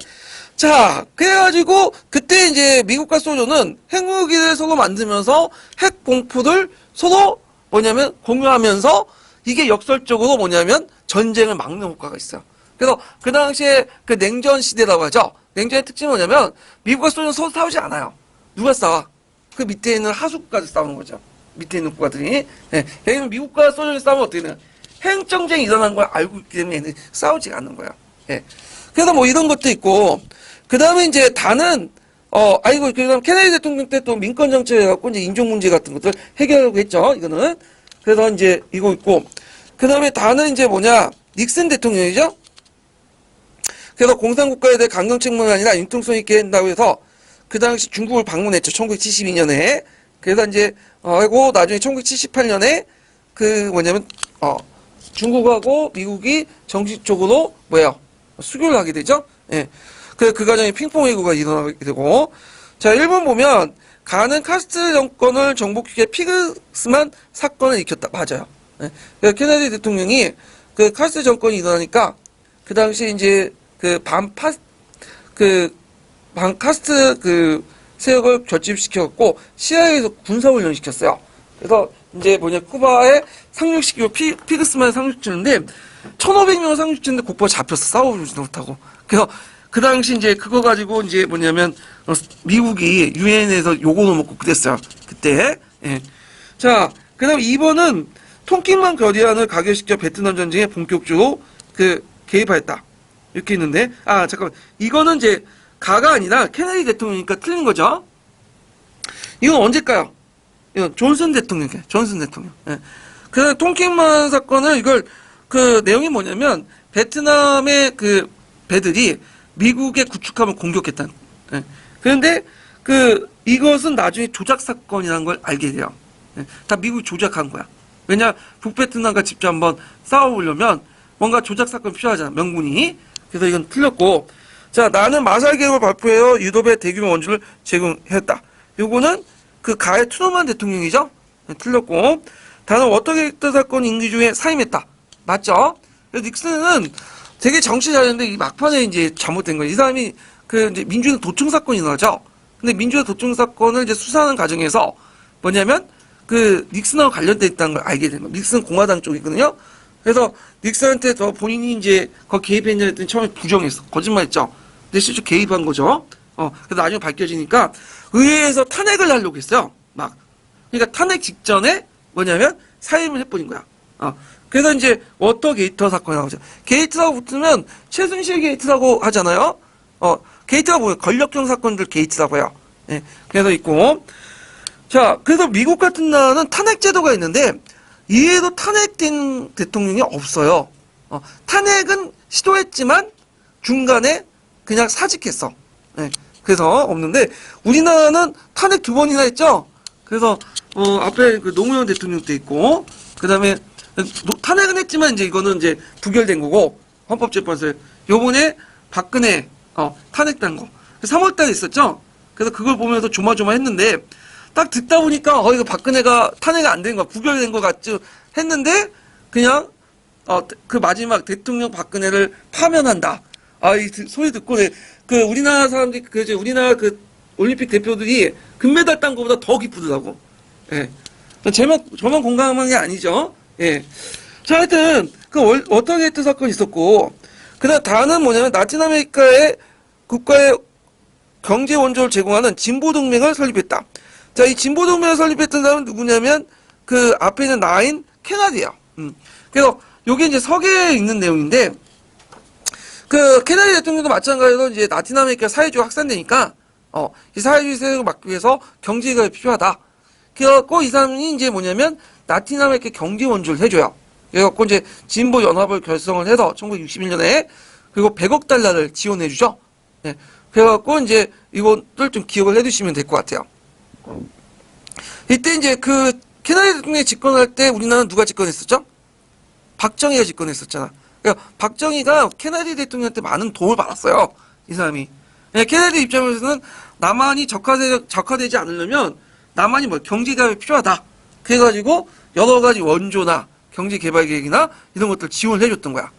자, 그래가지고 그때 이제 미국과 소련은 핵무기를 서로 만들면서 핵 공포를 서로 뭐냐면 공유하면서 이게 역설적으로 뭐냐면 전쟁을 막는 효과가 있어요. 그래서 그 당시에 그 냉전 시대라고 하죠. 냉전의 특징은 뭐냐면 미국과 소련은 서로 싸우지 않아요. 누가 싸워? 그 밑에 있는 하수국가들 싸우는 거죠. 밑에 있는 국가들이. 예. 왜냐면 미국과 소련이 싸우면 어떻게 되냐? 핵전쟁이 일어난 걸 알고 있기 때문에 얘는 싸우지 않는 거예요. 예. 그래서 뭐 이런 것도 있고, 그 다음에 이제 다는, 그 다음 케네디 대통령 때 또 민권 정책 해갖고 이제 인종 문제 같은 것들 해결하려고 했죠. 이거는. 그래서 이제 이거 있고, 그 다음에 다는 이제 뭐냐, 닉슨 대통령이죠. 그래서 공산국가에 대해 강경책만 아니라 융통성 있게 한다고 해서 그 당시 중국을 방문했죠. 1972년에. 그래서 이제, 하고 나중에 1978년에 그 뭐냐면, 중국하고 미국이 정식적으로 수교를 하게 되죠. 예. 그 과정에 핑퐁 회고가 일어나게 되고. 자, 일본 보면 가는 카스트 정권을 정복시켜 피그스만 사건을 일으켰다. 맞아요. 예. 그래서 케네디 대통령이 그 카스트 정권이 일어나니까 그 당시 이제 카스트 그 세력을 결집시켰고 CIA에서 군사훈련 시켰어요. 그래서 이제 쿠바에 상륙시키고 피그스만 상륙시켰는데 1,500명 상륙시켰는데 곧바로 잡혔어. 싸우지 못하고. 그래서 그 당시 이제 그거 가지고 이제 미국이 유엔에서 요거를 먹고 그랬어요. 그때. 예. 자, 그 다음 2번은 통킹만 결의안을 가결시켜 베트남 전쟁에 본격적으로 개입하였다. 이렇게 있는데, 잠깐만. 이거는 이제 가가 아니라 케네디 대통령이니까 틀린 거죠. 이건 언제일까요? 이건 존슨 대통령이에요. 존슨 대통령. 예. 그 통킹만 사건을 내용이 뭐냐면 베트남의 그 배들이 미국의 구축함을 공격했다. 예. 그런데 이것은 나중에 조작 사건이라는 걸 알게 돼요. 예. 다 미국이 조작한 거야. 왜냐 북베트남과 직접 한번 싸워보려면 뭔가 조작 사건이 필요하잖아. 명분이. 그래서 이건 틀렸고. 자, 나는 마샬 계획을 발표해요. 유럽에 대규모 원주를 제공했다. 요거는 가의 트루먼 대통령이죠. 네, 틀렸고. 다는 워터게이트 사건 임기 중에 사임했다. 맞죠? 닉슨은 되게 정치 잘했는데 이 막판에 이제 잘못된 거예요. 이 사람이 이제 민주당 도청 사건이 나죠. 근데 민주당 도청 사건을 이제 수사하는 과정에서 뭐냐면 닉슨하고 관련돼 있다는 걸 알게 된 거예요. 닉슨 공화당 쪽이거든요. 그래서 닉슨한테 더 본인이 이제 거기 개입했냐 했더니 처음에 부정했어. 거짓말했죠. 근데 실제 개입한 거죠. 그래서 나중에 밝혀지니까 의회에서 탄핵을 하려고 했어요. 그러니까 탄핵 직전에 뭐냐면 사임을 해버린 거야. 그래서 이제 워터게이트 사건이 나오죠. 게이트라고 붙으면 최순실 게이트라고 하잖아요. 게이트가 뭐예요? 권력형 사건들 게이트라고 해요. 예, 그래서 있고. 자, 그래서 미국 같은 나라는 탄핵 제도가 있는데 이에도 탄핵된 대통령이 없어요. 탄핵은 시도했지만 중간에 그냥 사직했어. 예, 그래서 없는데 우리나라는 탄핵 2번이나 했죠. 그래서 앞에 노무현 대통령 때 있고, 그 다음에 탄핵은 했지만 이제 이거는 이제 부결된 거고 헌법재판소에 요번에 박근혜 탄핵된 거 3월달에 있었죠. 그래서 그걸 보면서 조마조마했는데 딱 듣다 보니까 이거 박근혜가 탄핵이 안 된 거야. 부결된 거 같죠 했는데 그냥 그 마지막 대통령 박근혜를 파면한다. 이 소리 듣고 우리나라 사람들이 우리나라 올림픽 대표들이 금메달 딴 거보다 더 기쁘더라고. 예. 저만 공감한 게 아니죠. 예. 자, 하여튼 워터게이트 사건이 있었고, 그다음 다는 뭐냐면 라틴 아메리카의 국가의 경제 원조를 제공하는 진보 동맹을 설립했다. 자, 이 진보 동맹을 설립했던 사람은 누구냐면 앞에 있는 나인 케나디예요. 그래서 요게 이제 서계에 있는 내용인데 케네디 대통령도 마찬가지로 이제 라틴 아메리카 사회주의가 확산되니까 이 사회주의 세력을 막기 위해서 경제가 필요하다. 그래갖고 이 사람이 이제 뭐냐면 라틴 아메리카 경제 원조를 해줘요. 그래갖고 이제 진보 연합을 결성을 해서 1961년에 그리고 100억 달러를 지원해주죠. 네. 그래갖고 이제 이거를 좀 기억을 해두시면 될 것 같아요. 이때 이제 케네디 대통령이 집권할 때 우리나라는 누가 집권했었죠? 박정희가 집권했었잖아. 그러니까 박정희가 케네디 대통령한테 많은 도움을 받았어요. 이 사람이. 네, 케네디 입장에서는 남한이 적화되지 않으려면 남한이 경제개발이 필요하다. 그래가지고 여러 가지 원조나 경제개발 계획이나 이런 것들 지원을 해줬던 거야.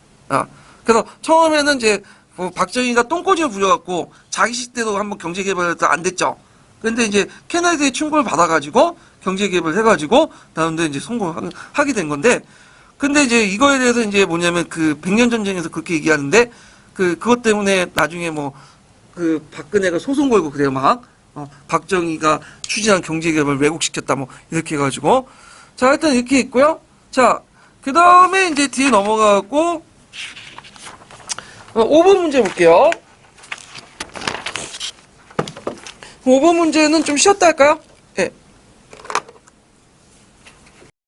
그래서 처음에는 이제 박정희가 똥꼬집을 부려갖고 자기 시대도 한번 경제개발도 안 됐죠. 근데 이제 케네디의 충고를 받아가지고 경제개발을 해가지고 나는데 이제 성공하게 된 건데, 근데 이제 이거에 대해서 이제 뭐냐면 그 백년 전쟁에서 그렇게 얘기하는데 그것 때문에 나중에 뭐 그 박근혜가 소송 걸고 그래요 막. 박정희가 추진한 경제개발 왜곡시켰다 뭐 이렇게 해가지고. 자, 일단 이렇게 있고요. 자, 그 다음에 이제 뒤에 넘어가고 5번 문제 볼게요. 5번 문제는 좀 쉬었다 할까요?